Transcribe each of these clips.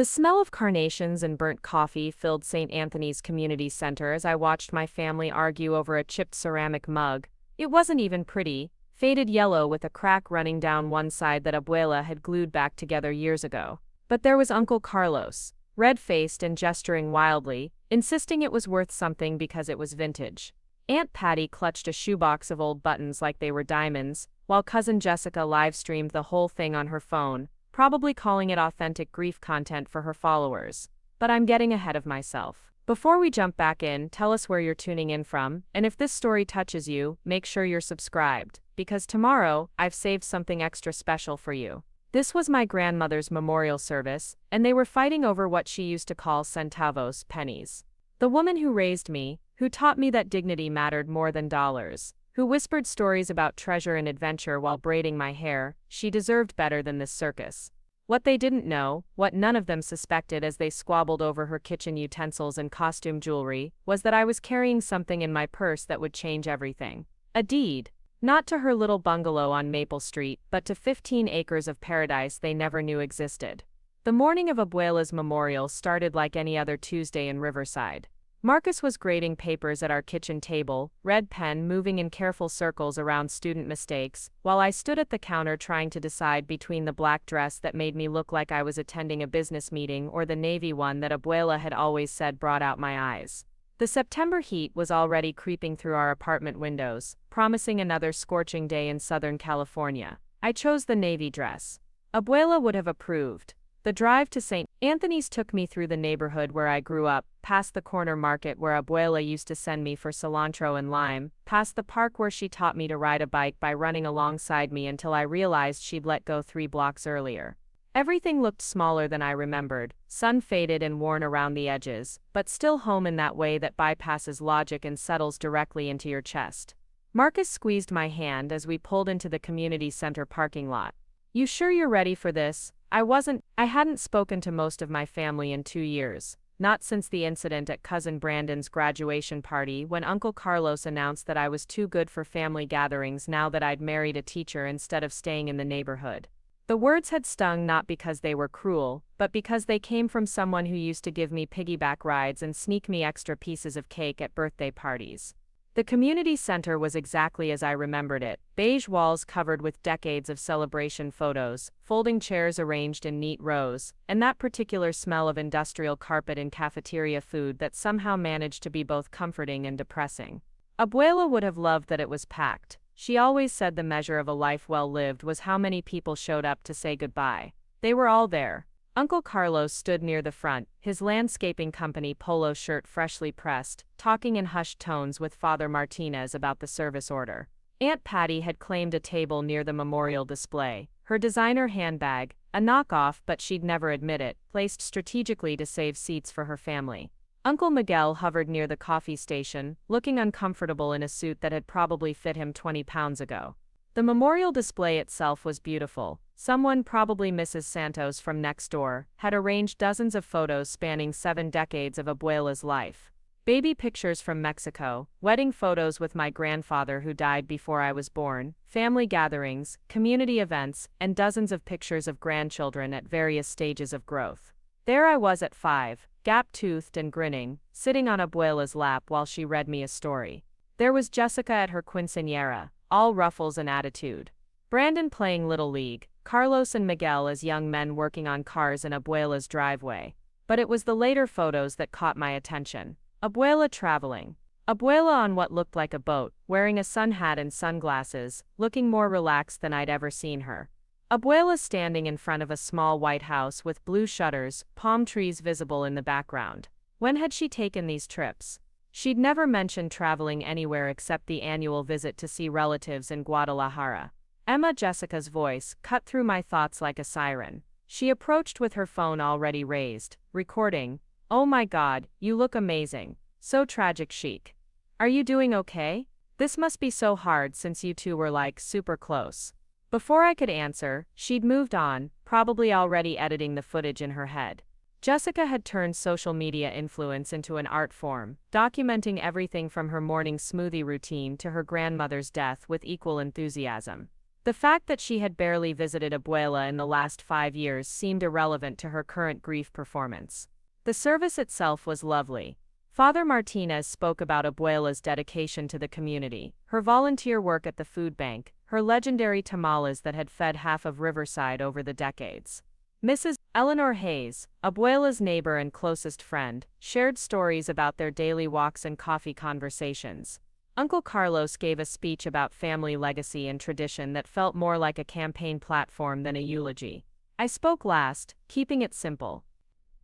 The smell of carnations and burnt coffee filled St. Anthony's Community Center as I watched my family argue over a chipped ceramic mug. It wasn't even pretty, faded yellow with a crack running down one side that Abuela had glued back together years ago. But there was Uncle Carlos, red-faced and gesturing wildly, insisting it was worth something because it was vintage. Aunt Patty clutched a shoebox of old buttons like they were diamonds, while Cousin Jessica live-streamed the whole thing on her phone, probably calling it authentic grief content for her followers. But I'm getting ahead of myself. Before we jump back in, tell us where you're tuning in from, and if this story touches you, make sure you're subscribed, because tomorrow, I've saved something extra special for you. This was my grandmother's memorial service, and they were fighting over what she used to call centavos, pennies. The woman who raised me, who taught me that dignity mattered more than dollars, who whispered stories about treasure and adventure while braiding my hair, she deserved better than this circus. What they didn't know, what none of them suspected as they squabbled over her kitchen utensils and costume jewelry, was that I was carrying something in my purse that would change everything. A deed. Not to her little bungalow on Maple Street, but to 15 acres of paradise they never knew existed. The morning of Abuela's memorial started like any other Tuesday in Riverside. Marcus was grading papers at our kitchen table, red pen moving in careful circles around student mistakes, while I stood at the counter trying to decide between the black dress that made me look like I was attending a business meeting or the navy one that Abuela had always said brought out my eyes. The September heat was already creeping through our apartment windows, promising another scorching day in Southern California. I chose the navy dress. Abuela would have approved. The drive to St. Anthony's took me through the neighborhood where I grew up, past the corner market where Abuela used to send me for cilantro and lime, past the park where she taught me to ride a bike by running alongside me until I realized she'd let go 3 blocks earlier. Everything looked smaller than I remembered, sun-faded and worn around the edges, but still home in that way that bypasses logic and settles directly into your chest. Marcus squeezed my hand as we pulled into the community center parking lot. "You sure you're ready for this?" I hadn't spoken to most of my family in 2 years, not since the incident at Cousin Brandon's graduation party when Uncle Carlos announced that I was too good for family gatherings now that I'd married a teacher instead of staying in the neighborhood. The words had stung not because they were cruel, but because they came from someone who used to give me piggyback rides and sneak me extra pieces of cake at birthday parties. The community center was exactly as I remembered it, beige walls covered with decades of celebration photos, folding chairs arranged in neat rows, and that particular smell of industrial carpet and cafeteria food that somehow managed to be both comforting and depressing. Abuela would have loved that it was packed. She always said the measure of a life well lived was how many people showed up to say goodbye. They were all there. Uncle Carlos stood near the front, his landscaping company polo shirt freshly pressed, talking in hushed tones with Father Martinez about the service order. Aunt Patty had claimed a table near the memorial display, her designer handbag, a knockoff but she'd never admit it, placed strategically to save seats for her family. Uncle Miguel hovered near the coffee station, looking uncomfortable in a suit that had probably fit him 20 pounds ago. The memorial display itself was beautiful. Someone, probably Mrs. Santos from next door, had arranged dozens of photos spanning 7 decades of Abuela's life. Baby pictures from Mexico, wedding photos with my grandfather who died before I was born, family gatherings, community events, and dozens of pictures of grandchildren at various stages of growth. There I was at 5, gap-toothed and grinning, sitting on Abuela's lap while she read me a story. There was Jessica at her quinceañera, all ruffles and attitude. Brandon playing Little League, Carlos and Miguel as young men working on cars in Abuela's driveway. But it was the later photos that caught my attention. Abuela traveling. Abuela on what looked like a boat, wearing a sun hat and sunglasses, looking more relaxed than I'd ever seen her. Abuela standing in front of a small white house with blue shutters, palm trees visible in the background. When had she taken these trips? She'd never mentioned traveling anywhere except the annual visit to see relatives in Guadalajara. Emma Jessica's voice cut through my thoughts like a siren. She approached with her phone already raised, recording. "Oh my God, you look amazing. So tragic chic. Are you doing okay? This must be so hard since you two were like super close." Before I could answer, she'd moved on, probably already editing the footage in her head. Jessica had turned social media influence into an art form, documenting everything from her morning smoothie routine to her grandmother's death with equal enthusiasm. The fact that she had barely visited Abuela in the last 5 years seemed irrelevant to her current grief performance. The service itself was lovely. Father Martinez spoke about Abuela's dedication to the community, her volunteer work at the food bank, her legendary tamales that had fed half of Riverside over the decades. Mrs. Eleanor Hayes, Abuela's neighbor and closest friend, shared stories about their daily walks and coffee conversations. Uncle Carlos gave a speech about family legacy and tradition that felt more like a campaign platform than a eulogy. I spoke last, keeping it simple.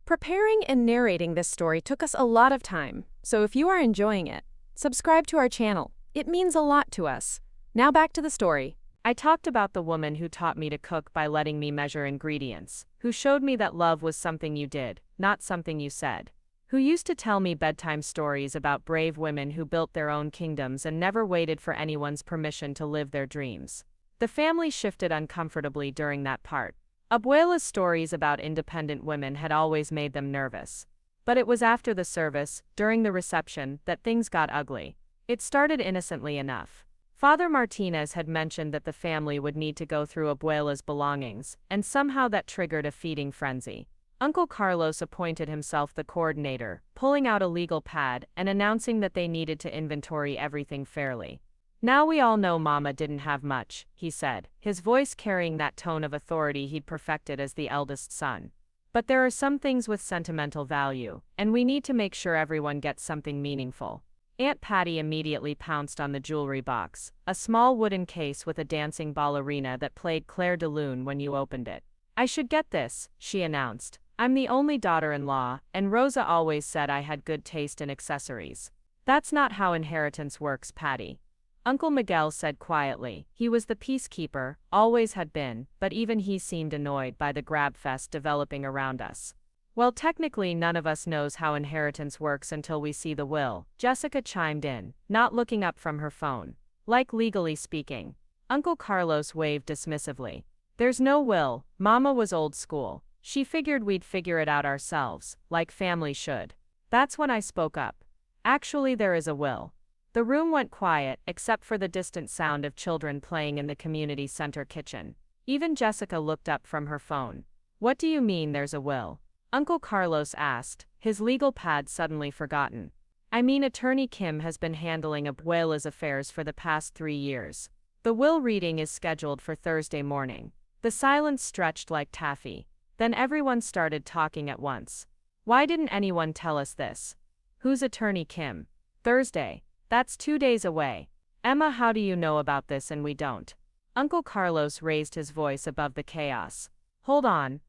Preparing and narrating this story took us a lot of time, so if you are enjoying it, subscribe to our channel. It means a lot to us. Now back to the story. I talked about the woman who taught me to cook by letting me measure ingredients, who showed me that love was something you did, not something you said, who used to tell me bedtime stories about brave women who built their own kingdoms and never waited for anyone's permission to live their dreams. The family shifted uncomfortably during that part. Abuela's stories about independent women had always made them nervous. But it was after the service, during the reception, that things got ugly. It started innocently enough. Father Martinez had mentioned that the family would need to go through Abuela's belongings, and somehow that triggered a feeding frenzy. Uncle Carlos appointed himself the coordinator, pulling out a legal pad and announcing that they needed to inventory everything fairly. "Now we all know Mama didn't have much," he said, his voice carrying that tone of authority he'd perfected as the eldest son. "But there are some things with sentimental value, and we need to make sure everyone gets something meaningful." Aunt Patty immediately pounced on the jewelry box, a small wooden case with a dancing ballerina that played Clair de Lune when you opened it. "I should get this," she announced. "I'm the only daughter-in-law, and Rosa always said I had good taste in accessories." "That's not how inheritance works, Patty," Uncle Miguel said quietly. He was the peacekeeper, always had been, but even he seemed annoyed by the grab fest developing around us. "Well, technically none of us knows how inheritance works until we see the will," Jessica chimed in, not looking up from her phone. "Like legally speaking." Uncle Carlos waved dismissively. "There's no will. Mama was old school. She figured we'd figure it out ourselves, like family should." That's when I spoke up. "Actually, there is a will." The room went quiet, except for the distant sound of children playing in the community center kitchen. Even Jessica looked up from her phone. "What do you mean there's a will?" Uncle Carlos asked, his legal pad suddenly forgotten. "I mean Attorney Kim has been handling Abuela's affairs for the past 3 years. The will reading is scheduled for Thursday morning." The silence stretched like taffy. Then everyone started talking at once. "Why didn't anyone tell us this?" "Who's Attorney Kim?" "Thursday. That's 2 days away." "Emma, how do you know about this and we don't?" Uncle Carlos raised his voice above the chaos. Hold on.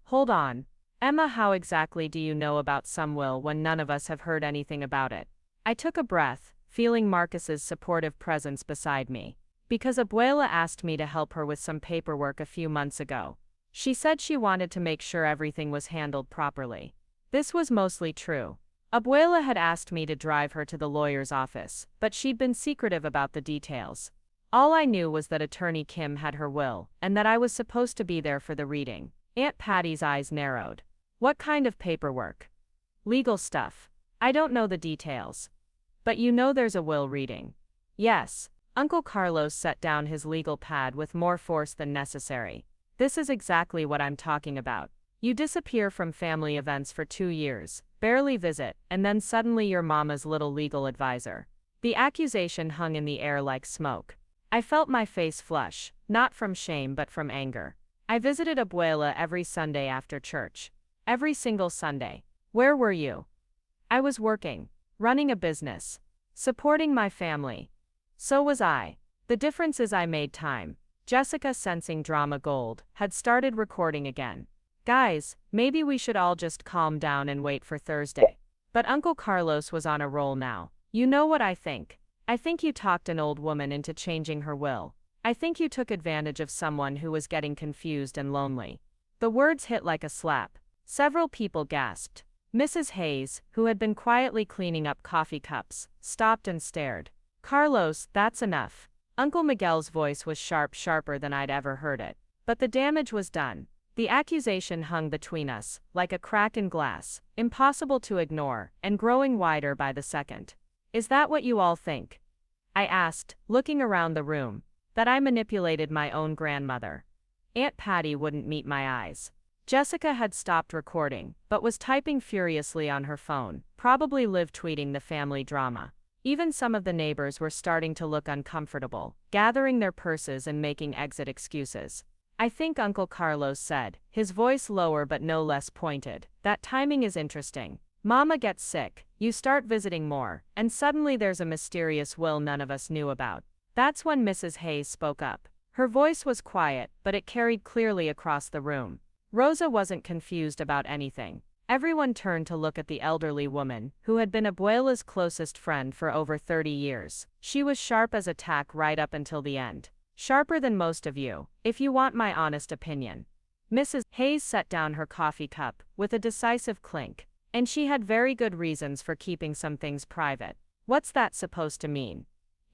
Emma, how exactly do you know about some will when none of us have heard anything about it?" I took a breath, feeling Marcus's supportive presence beside me. "Because Abuela asked me to help her with some paperwork a few months ago. She said she wanted to make sure everything was handled properly." This was mostly true. Abuela had asked me to drive her to the lawyer's office, but she'd been secretive about the details. All I knew was that Attorney Kim had her will, and that I was supposed to be there for the reading. Aunt Patty's eyes narrowed. "What kind of paperwork?" "Legal stuff. I don't know the details." "But you know there's a will reading." "Yes." Uncle Carlos set down his legal pad with more force than necessary. "This is exactly what I'm talking about. You disappear from family events for 2 years, barely visit, and then suddenly you're Mama's little legal advisor." The accusation hung in the air like smoke. I felt my face flush, not from shame but from anger. "I visited Abuela every Sunday after church. Every single Sunday." "Where were you?" "I was working. Running a business. Supporting my family." "So was I. The difference is I made time." Jessica, sensing drama gold, had started recording again. "Guys, maybe we should all just calm down and wait for Thursday." But Uncle Carlos was on a roll now. "You know what I think? I think you talked an old woman into changing her will. I think you took advantage of someone who was getting confused and lonely." The words hit like a slap. Several people gasped. Mrs. Hayes, who had been quietly cleaning up coffee cups, stopped and stared. "Carlos, that's enough." Uncle Miguel's voice was sharper than I'd ever heard it. But the damage was done. The accusation hung between us, like a crack in glass, impossible to ignore, and growing wider by the second. "Is that what you all think?" I asked, looking around the room. that I manipulated my own grandmother. Aunt Patty wouldn't meet my eyes. Jessica had stopped recording, but was typing furiously on her phone, probably live tweeting the family drama. Even some of the neighbors were starting to look uncomfortable, gathering their purses and making exit excuses. I think Uncle Carlos said, his voice lower but no less pointed, that timing is interesting. Mama gets sick, you start visiting more, and suddenly there's a mysterious will none of us knew about. That's when Mrs. Hayes spoke up. Her voice was quiet, but it carried clearly across the room. Rosa wasn't confused about anything. Everyone turned to look at the elderly woman, who had been Abuela's closest friend for over 30 years. She was sharp as a tack right up until the end. Sharper than most of you, if you want my honest opinion. Mrs. Hayes set down her coffee cup, with a decisive clink. And she had very good reasons for keeping some things private. What's that supposed to mean?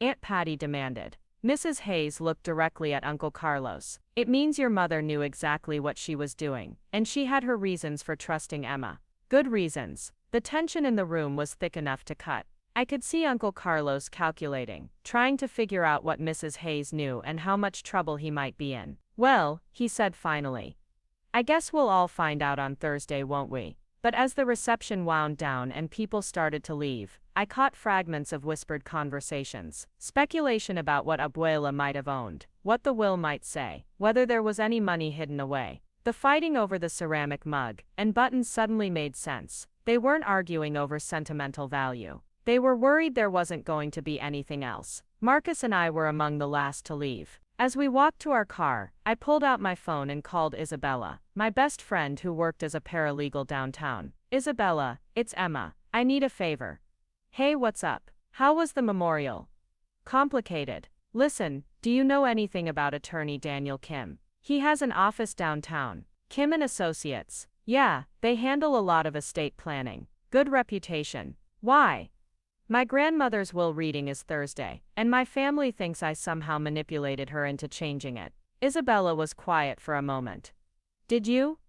Aunt Patty demanded. Mrs. Hayes looked directly at Uncle Carlos. It means your mother knew exactly what she was doing, and she had her reasons for trusting Emma. Good reasons. The tension in the room was thick enough to cut. I could see Uncle Carlos calculating, trying to figure out what Mrs. Hayes knew and how much trouble he might be in. Well, he said finally. I guess we'll all find out on Thursday, won't we? But as the reception wound down and people started to leave, I caught fragments of whispered conversations, speculation about what Abuela might have owned, what the will might say, whether there was any money hidden away. The fighting over the ceramic mug and buttons suddenly made sense. They weren't arguing over sentimental value. They were worried there wasn't going to be anything else. Marcus and I were among the last to leave. As we walked to our car, I pulled out my phone and called Isabella, my best friend who worked as a paralegal downtown. Isabella, it's Emma. I need a favor. Hey, what's up? How was the memorial? Complicated. Listen, do you know anything about attorney Daniel Kim? He has an office downtown. Kim and Associates. Yeah, they handle a lot of estate planning. Good reputation. Why? My grandmother's will reading is Thursday, and my family thinks I somehow manipulated her into changing it. Isabella was quiet for a moment. Did you?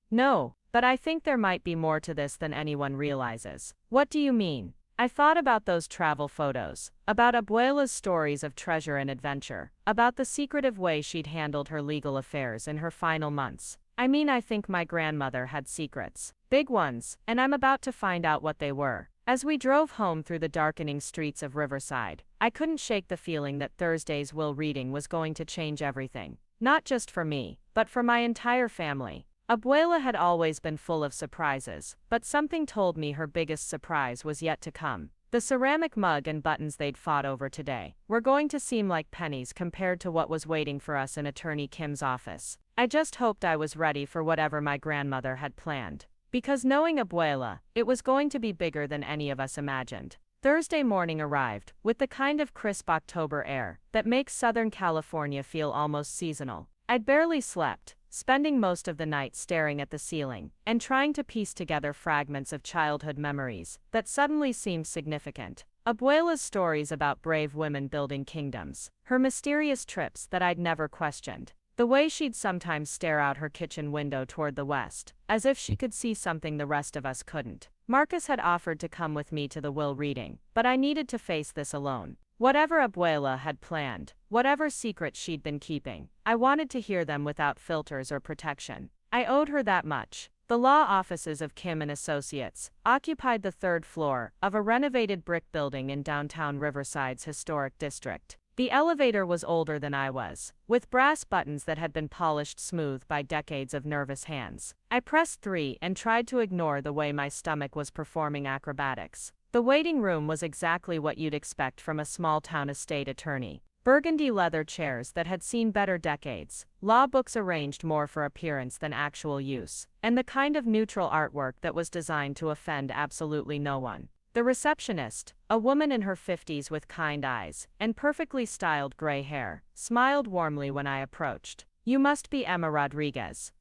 No, but I think there might be more to this than anyone realizes. What do you mean? I thought about those travel photos, about Abuela's stories of treasure and adventure, about the secretive way she'd handled her legal affairs in her final months. I think my grandmother had secrets. Big ones, and I'm about to find out what they were. As we drove home through the darkening streets of Riverside, I couldn't shake the feeling that Thursday's will reading was going to change everything. Not just for me, but for my entire family. Abuela had always been full of surprises, but something told me her biggest surprise was yet to come. The ceramic mug and buttons they'd fought over today were going to seem like pennies compared to what was waiting for us in Attorney Kim's office. I just hoped I was ready for whatever my grandmother had planned. Because knowing Abuela, it was going to be bigger than any of us imagined. Thursday morning arrived, with the kind of crisp October air that makes Southern California feel almost seasonal. I'd barely slept, spending most of the night staring at the ceiling and trying to piece together fragments of childhood memories that suddenly seemed significant. Abuela's stories about brave women building kingdoms, her mysterious trips that I'd never questioned. The way she'd sometimes stare out her kitchen window toward the west, as if she could see something the rest of us couldn't. Marcus had offered to come with me to the will reading, but I needed to face this alone. Whatever Abuela had planned, whatever secrets she'd been keeping, I wanted to hear them without filters or protection. I owed her that much. The law offices of Kim and Associates occupied the third floor of a renovated brick building in downtown Riverside's historic district. The elevator was older than I was, with brass buttons that had been polished smooth by decades of nervous hands. I pressed 3 and tried to ignore the way my stomach was performing acrobatics. The waiting room was exactly what you'd expect from a small-town estate attorney. Burgundy leather chairs that had seen better decades, law books arranged more for appearance than actual use, and the kind of neutral artwork that was designed to offend absolutely no one. The receptionist, a woman in her 50s with kind eyes and perfectly styled gray hair, smiled warmly when I approached. You must be Emma Rodriguez.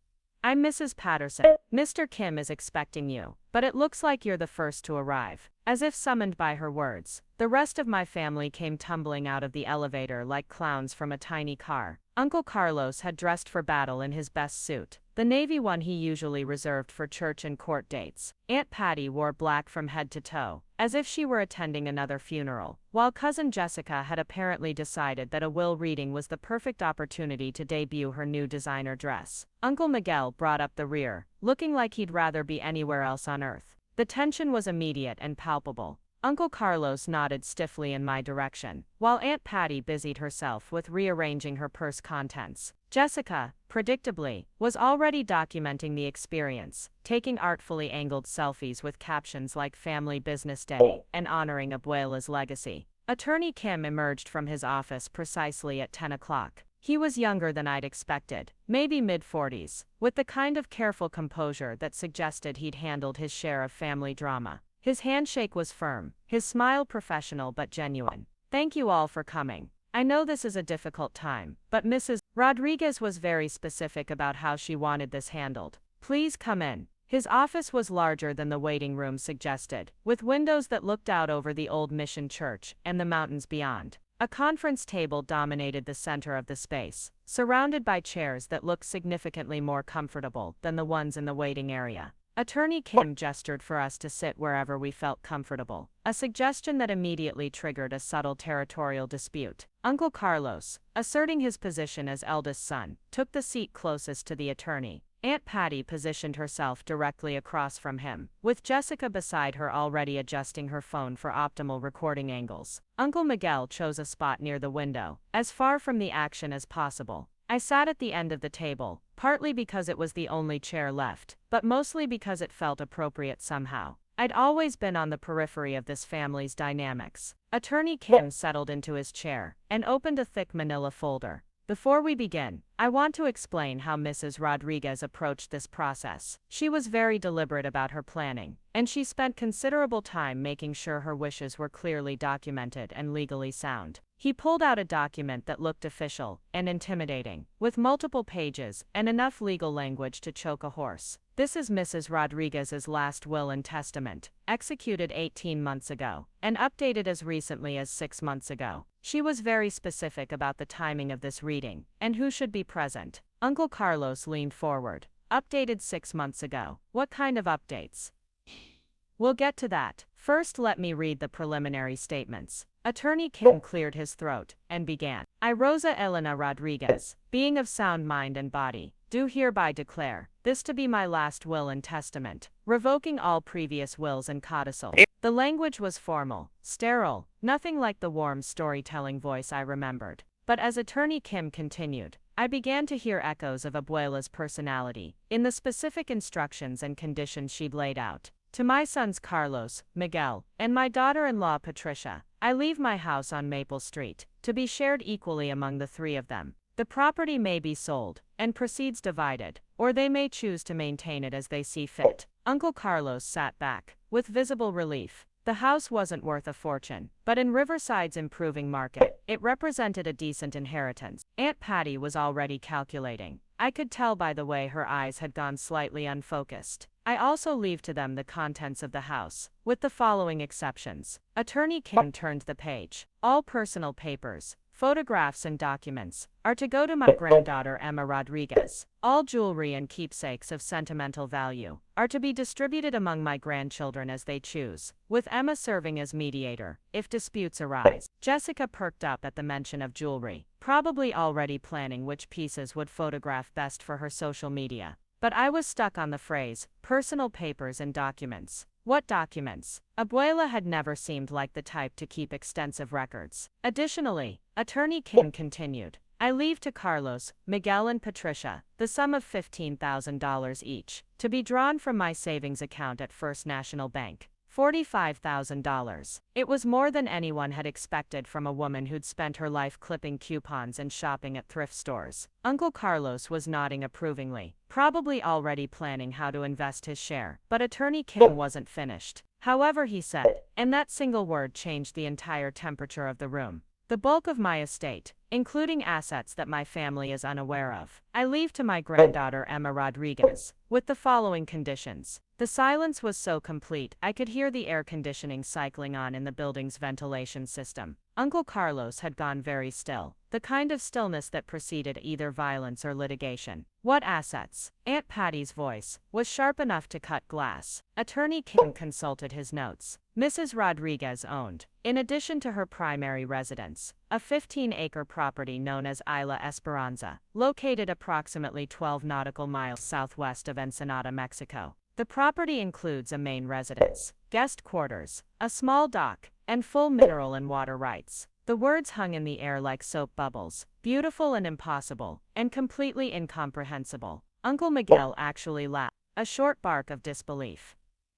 I'm Mrs. Patterson. Mr. Kim is expecting you. but it looks like you're the first to arrive." As if summoned by her words, the rest of my family came tumbling out of the elevator like clowns from a tiny car. Uncle Carlos had dressed for battle in his best suit, the navy one he usually reserved for church and court dates. Aunt Patty wore black from head to toe, as if she were attending another funeral, while cousin Jessica had apparently decided that a will reading was the perfect opportunity to debut her new designer dress. Uncle Miguel brought up the rear, looking like he'd rather be anywhere else on earth. The tension was immediate and palpable. Uncle Carlos nodded stiffly in my direction, while Aunt Patty busied herself with rearranging her purse contents. Jessica, predictably, was already documenting the experience, taking artfully angled selfies with captions like "Family Business Day" and honoring Abuela's legacy. Attorney Kim emerged from his office precisely at 10 o'clock. He was younger than I'd expected, maybe mid-40s, with the kind of careful composure that suggested he'd handled his share of family drama. His handshake was firm, his smile professional but genuine. "Thank you all for coming. I know this is a difficult time, but Mrs. Rodriguez was very specific about how she wanted this handled. Please come in." His office was larger than the waiting room suggested, with windows that looked out over the old mission church and the mountains beyond. A conference table dominated the center of the space, surrounded by chairs that looked significantly more comfortable than the ones in the waiting area. Attorney Kim gestured for us to sit wherever we felt comfortable, a suggestion that immediately triggered a subtle territorial dispute. Uncle Carlos, asserting his position as eldest son, took the seat closest to the attorney. Aunt Patty positioned herself directly across from him, with Jessica beside her already adjusting her phone for optimal recording angles. Uncle Miguel chose a spot near the window, as far from the action as possible. I sat at the end of the table, partly because it was the only chair left, but mostly because it felt appropriate somehow. I'd always been on the periphery of this family's dynamics. Attorney Kim settled into his chair and opened a thick manila folder. "Before we begin, I want to explain how Mrs. Rodriguez approached this process. She was very deliberate about her planning, and she spent considerable time making sure her wishes were clearly documented and legally sound." He pulled out a document that looked official and intimidating, with multiple pages and enough legal language to choke a horse. "This is Mrs. Rodriguez's last will and testament, executed 18 months ago, and updated as recently as 6 months ago. She was very specific about the timing of this reading, and who should be present." Uncle Carlos leaned forward. "Updated 6 months ago. What kind of updates?" "We'll get to that. First, let me read the preliminary statements." Attorney Kim cleared his throat and began. "I, Rosa Elena Rodriguez, being of sound mind and body, do hereby declare this to be my last will and testament, revoking all previous wills and codicils." The language was formal, sterile, nothing like the warm storytelling voice I remembered. But as Attorney Kim continued, I began to hear echoes of Abuela's personality in the specific instructions and conditions she'd laid out. "To my sons Carlos, Miguel, and my daughter-in-law Patricia, I leave my house on Maple Street, to be shared equally among the 3 of them. The property may be sold, and proceeds divided, or they may choose to maintain it as they see fit." Uncle Carlos sat back, with visible relief. The house wasn't worth a fortune, but in Riverside's improving market, it represented a decent inheritance. Aunt Patty was already calculating. I could tell by the way her eyes had gone slightly unfocused. "I also leave to them the contents of the house, with the following exceptions." Attorney Kim turned the page. "All personal papers, photographs and documents, are to go to my granddaughter Emma Rodriguez. All jewelry and keepsakes of sentimental value are to be distributed among my grandchildren as they choose, with Emma serving as mediator, if disputes arise." Jessica perked up at the mention of jewelry, probably already planning which pieces would photograph best for her social media. But I was stuck on the phrase, personal papers and documents. What documents? Abuela had never seemed like the type to keep extensive records. Additionally, Attorney Kim continued, I leave to Carlos, Miguel and Patricia the sum of $15,000 each, to be drawn from my savings account at First National Bank. $45,000. It was more than anyone had expected from a woman who'd spent her life clipping coupons and shopping at thrift stores. Uncle Carlos was nodding approvingly, probably already planning how to invest his share, but Attorney Kim wasn't finished. However, he said, and that single word changed the entire temperature of the room. The bulk of my estate, including assets that my family is unaware of, I leave to my granddaughter Emma Rodriguez, with the following conditions. The silence was so complete, I could hear the air conditioning cycling on in the building's ventilation system. Uncle Carlos had gone very still, the kind of stillness that preceded either violence or litigation. What assets? Aunt Patty's voice was sharp enough to cut glass. Attorney Kim consulted his notes. Mrs. Rodriguez owned, in addition to her primary residence, a 15-acre property known as Isla Esperanza, located approximately 12 nautical miles southwest of Ensenada, Mexico. The property includes a main residence, guest quarters, a small dock, and full mineral and water rights. The words hung in the air like soap bubbles, beautiful and impossible, and completely incomprehensible. Uncle Miguel actually laughed, a short bark of disbelief.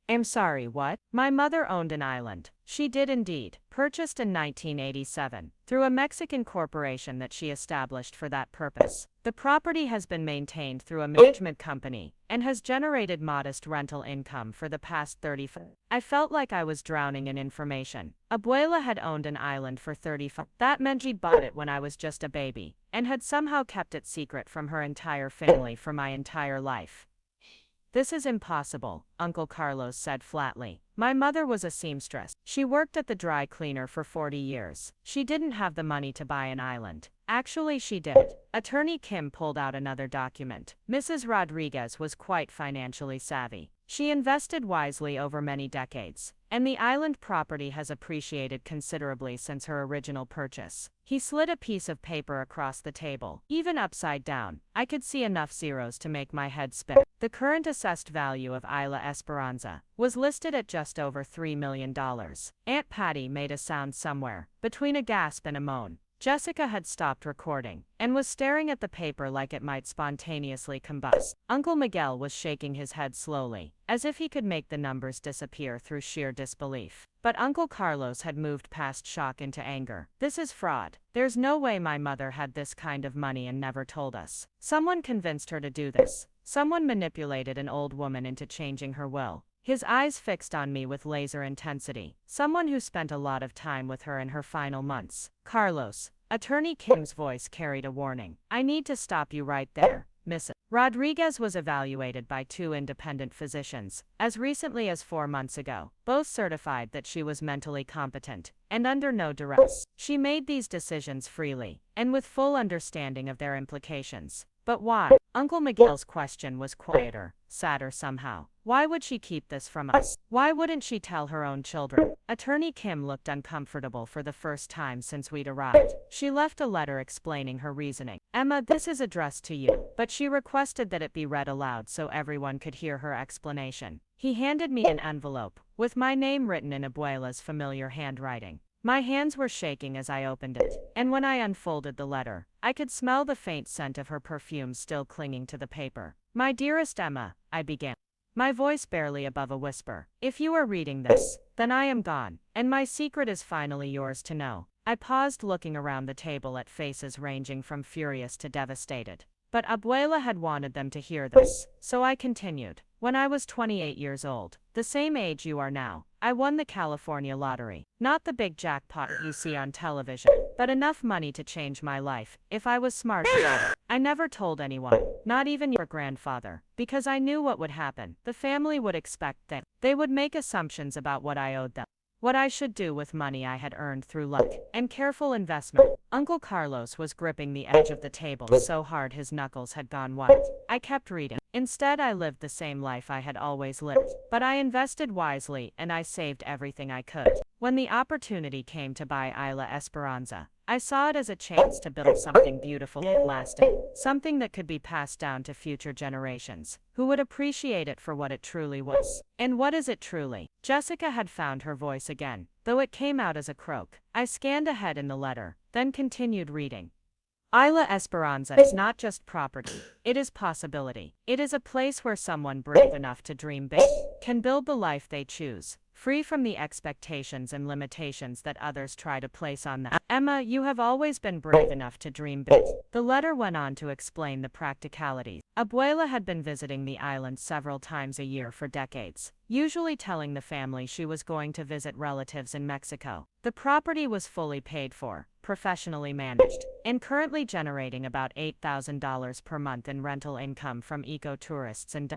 I'm sorry, what? My mother owned an island. She did indeed, purchased in 1987, through a Mexican corporation that she established for that purpose. The property has been maintained through a management company, and has generated modest rental income for the past 35 years. I felt like I was drowning in information. Abuela had owned an island for 35 years. That meant she'd bought it when I was just a baby, and had somehow kept it secret from her entire family for my entire life. This is impossible, Uncle Carlos said flatly. My mother was a seamstress. She worked at the dry cleaner for 40 years. She didn't have the money to buy an island. Actually, she did. Attorney Kim pulled out another document. Mrs. Rodriguez was quite financially savvy. She invested wisely over many decades, and the island property has appreciated considerably since her original purchase. He slid a piece of paper across the table. Even upside down, I could see enough zeros to make my head spin. The current assessed value of Isla Esperanza was listed at just over $3 million. Aunt Patty made a sound somewhere, between a gasp and a moan. Jessica had stopped recording, and was staring at the paper like it might spontaneously combust. Uncle Miguel was shaking his head slowly, as if he could make the numbers disappear through sheer disbelief. But Uncle Carlos had moved past shock into anger. This is fraud. There's no way my mother had this kind of money and never told us. Someone convinced her to do this. Someone manipulated an old woman into changing her will. His eyes fixed on me with laser intensity. Someone who spent a lot of time with her in her final months. Carlos. Attorney Kim's voice carried a warning. I need to stop you right there, Mrs. Rodriguez was evaluated by 2 independent physicians, as recently as 4 months ago. Both certified that she was mentally competent, and under no duress. She made these decisions freely, and with full understanding of their implications. But why? Uncle Miguel's question was quieter, sadder somehow. Why would she keep this from us? Why wouldn't she tell her own children? Attorney Kim looked uncomfortable for the first time since we'd arrived. She left a letter explaining her reasoning. Emma, this is addressed to you, but she requested that it be read aloud so everyone could hear her explanation. He handed me an envelope, with my name written in Abuela's familiar handwriting. My hands were shaking as I opened it, and when I unfolded the letter, I could smell the faint scent of her perfume still clinging to the paper. My dearest Emma, I began, my voice barely above a whisper. If you are reading this, then I am gone, and my secret is finally yours to know. I paused, looking around the table at faces ranging from furious to devastated. But Abuela had wanted them to hear this, so I continued. When I was 28 years old, the same age you are now, I won the California lottery. Not the big jackpot you see on television, but enough money to change my life, if I was smart enough. I never told anyone, not even your grandfather, because I knew what would happen. The family would expect things. They would make assumptions about what I owed them, what I should do with money I had earned through luck and careful investment. Uncle Carlos was gripping the edge of the table so hard his knuckles had gone white. I kept reading. Instead, I lived the same life I had always lived, but I invested wisely and I saved everything I could. When the opportunity came to buy Isla Esperanza, I saw it as a chance to build something beautiful and lasting, something that could be passed down to future generations, who would appreciate it for what it truly was. And what is it truly? Jessica had found her voice again, though it came out as a croak. I scanned ahead in the letter, then continued reading. Isla Esperanza is not just property, it is possibility. It is a place where someone brave enough to dream big can build the life they choose, free from the expectations and limitations that others try to place on them. Emma, you have always been brave enough to dream big. The letter went on to explain the practicalities. Abuela had been visiting the island several times a year for decades, usually telling the family she was going to visit relatives in Mexico. The property was fully paid for, professionally managed, and currently generating about $8,000 per month in rental income from eco-tourists and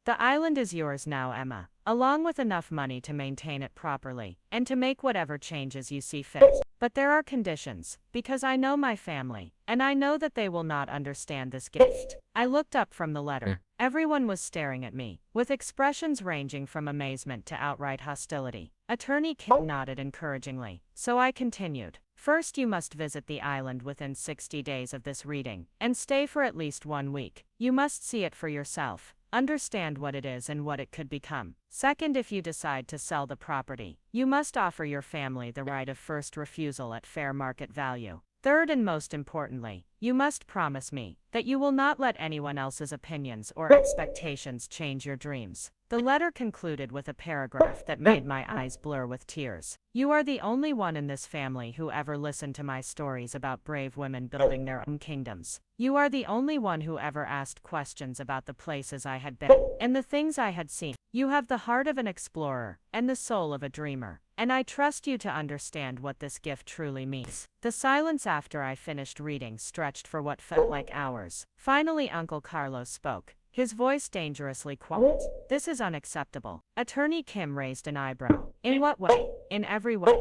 The island is yours now, Emma, along with enough money to maintain it properly, and to make whatever changes you see fit. But there are conditions, because I know my family, and I know that they will not understand this gift. I looked up from the letter. Everyone was staring at me, with expressions ranging from amazement to outright hostility. Attorney Kim nodded encouragingly, so I continued. First, you must visit the island within 60 days of this reading, and stay for at least 1 week. You must see it for yourself. Understand what it is and what it could become. Second, if you decide to sell the property, you must offer your family the right of first refusal at fair market value. Third, and most importantly, you must promise me that you will not let anyone else's opinions or expectations change your dreams. The letter concluded with a paragraph that made my eyes blur with tears. You are the only one in this family who ever listened to my stories about brave women building their own kingdoms. You are the only one who ever asked questions about the places I had been and the things I had seen. You have the heart of an explorer and the soul of a dreamer, and I trust you to understand what this gift truly means. The silence after I finished reading stretched for what felt like hours. Finally, Uncle Carlos spoke, his voice dangerously quiet. This is unacceptable. Attorney Kim raised an eyebrow. In what way? In every way.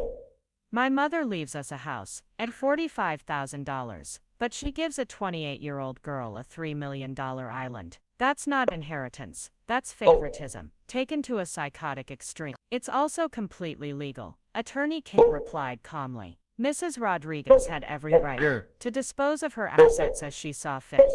My mother leaves us a house and $45,000, but she gives a 28-year-old girl a $3 million island. That's not inheritance. That's favoritism, taken to a psychotic extreme. It's also completely legal. Attorney Kim replied calmly. Mrs. Rodriguez had every right to dispose of her assets as she saw fit.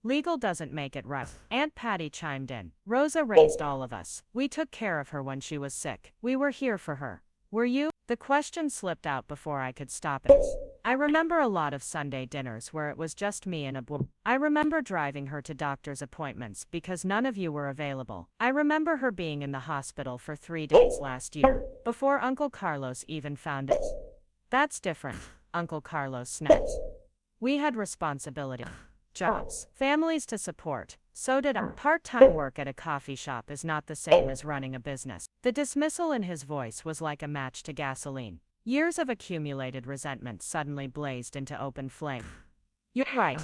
Legal doesn't make it right. Aunt Patty chimed in. Rosa raised all of us. We took care of her when she was sick. We were here for her. Were you? The question slipped out before I could stop it. I remember a lot of Sunday dinners where it was just me and Abuela. I remember driving her to doctor's appointments because none of you were available. I remember her being in the hospital for 3 days last year, before Uncle Carlos even found it. That's different, Uncle Carlos snapped. We had responsibility. Jobs, families to support. So did I. Part-time work at a coffee shop is not the same as running a business. The dismissal in his voice was like a match to gasoline. Years of accumulated resentment suddenly blazed into open flame. You're right.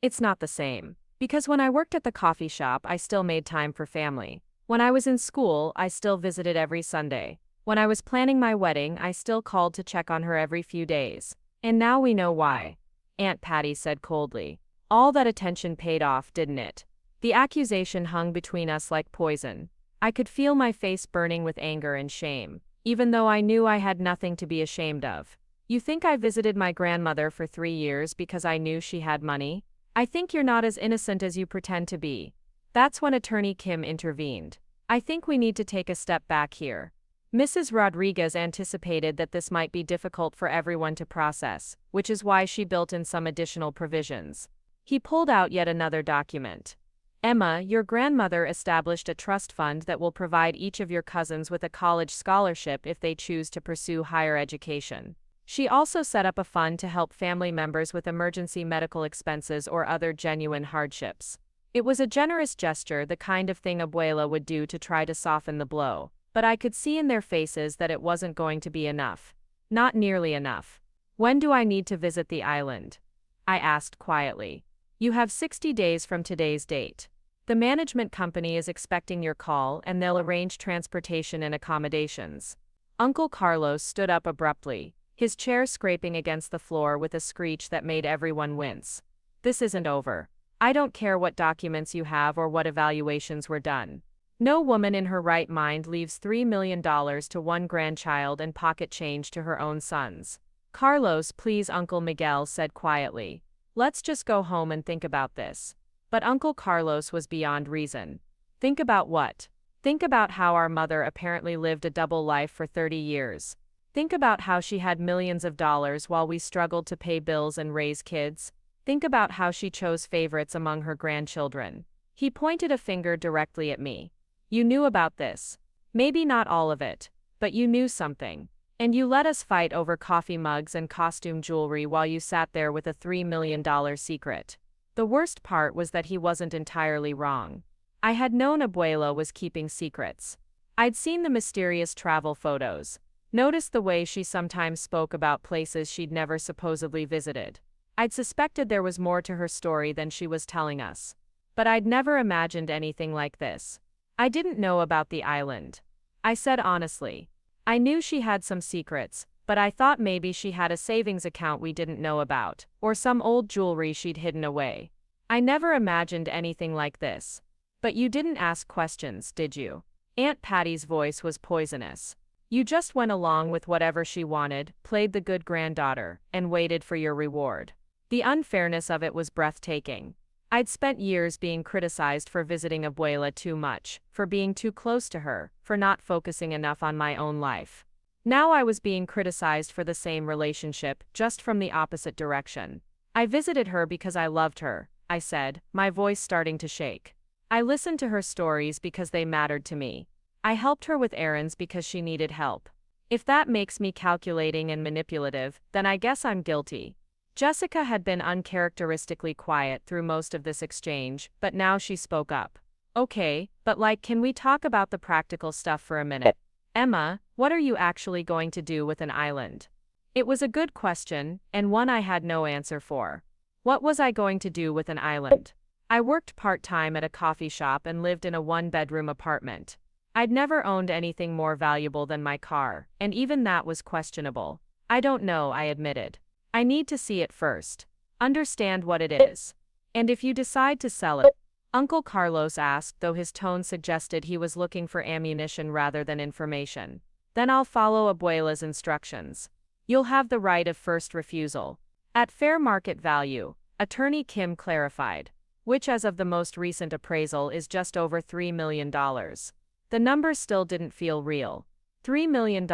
It's not the same. Because when I worked at the coffee shop, I still made time for family. When I was in school, I still visited every Sunday. When I was planning my wedding, I still called to check on her every few days. And now we know why. Aunt Patty said coldly. All that attention paid off, didn't it? The accusation hung between us like poison. I could feel my face burning with anger and shame, even though I knew I had nothing to be ashamed of. You think I visited my grandmother for 3 years because I knew she had money? I think you're not as innocent as you pretend to be. That's when Attorney Kim intervened. I think we need to take a step back here. Mrs. Rodriguez anticipated that this might be difficult for everyone to process, which is why she built in some additional provisions. He pulled out yet another document. Emma, your grandmother established a trust fund that will provide each of your cousins with a college scholarship if they choose to pursue higher education. She also set up a fund to help family members with emergency medical expenses or other genuine hardships. It was a generous gesture, the kind of thing Abuela would do to try to soften the blow, but I could see in their faces that it wasn't going to be enough. Not nearly enough. When do I need to visit the island? I asked quietly. You have 60 days from today's date. The management company is expecting your call and they'll arrange transportation and accommodations. Uncle Carlos stood up abruptly, his chair scraping against the floor with a screech that made everyone wince. This isn't over. I don't care what documents you have or what evaluations were done. No woman in her right mind leaves $3 million to one grandchild and pocket change to her own sons. Carlos, please, Uncle Miguel said quietly. Let's just go home and think about this. But Uncle Carlos was beyond reason. Think about what? Think about how our mother apparently lived a double life for 30 years. Think about how she had millions of dollars while we struggled to pay bills and raise kids. Think about how she chose favorites among her grandchildren. He pointed a finger directly at me. You knew about this. Maybe not all of it, but you knew something. And you let us fight over coffee mugs and costume jewelry while you sat there with a $3 million secret. The worst part was that he wasn't entirely wrong. I had known Abuela was keeping secrets. I'd seen the mysterious travel photos, noticed the way she sometimes spoke about places she'd never supposedly visited. I'd suspected there was more to her story than she was telling us. But I'd never imagined anything like this. I didn't know about the island. I said honestly. I knew she had some secrets, but I thought maybe she had a savings account we didn't know about, or some old jewelry she'd hidden away. I never imagined anything like this. But you didn't ask questions, did you? Aunt Patty's voice was poisonous. You just went along with whatever she wanted, played the good granddaughter, and waited for your reward. The unfairness of it was breathtaking. I'd spent years being criticized for visiting Abuela too much, for being too close to her, for not focusing enough on my own life. Now I was being criticized for the same relationship, just from the opposite direction. I visited her because I loved her, I said, my voice starting to shake. I listened to her stories because they mattered to me. I helped her with errands because she needed help. If that makes me calculating and manipulative, then I guess I'm guilty. Jessica had been uncharacteristically quiet through most of this exchange, but now she spoke up. Okay, but can we talk about the practical stuff for a minute? Emma, what are you actually going to do with an island? It was a good question, and one I had no answer for. What was I going to do with an island? I worked part-time at a coffee shop and lived in a one-bedroom apartment. I'd never owned anything more valuable than my car, and even that was questionable. I don't know, I admitted. I need to see it first. Understand what it is. And if you decide to sell it, Uncle Carlos asked, though his tone suggested he was looking for ammunition rather than information. Then I'll follow Abuela's instructions. You'll have the right of first refusal. At fair market value, Attorney Kim clarified, which as of the most recent appraisal is just over $3 million. The number still didn't feel real. $3 million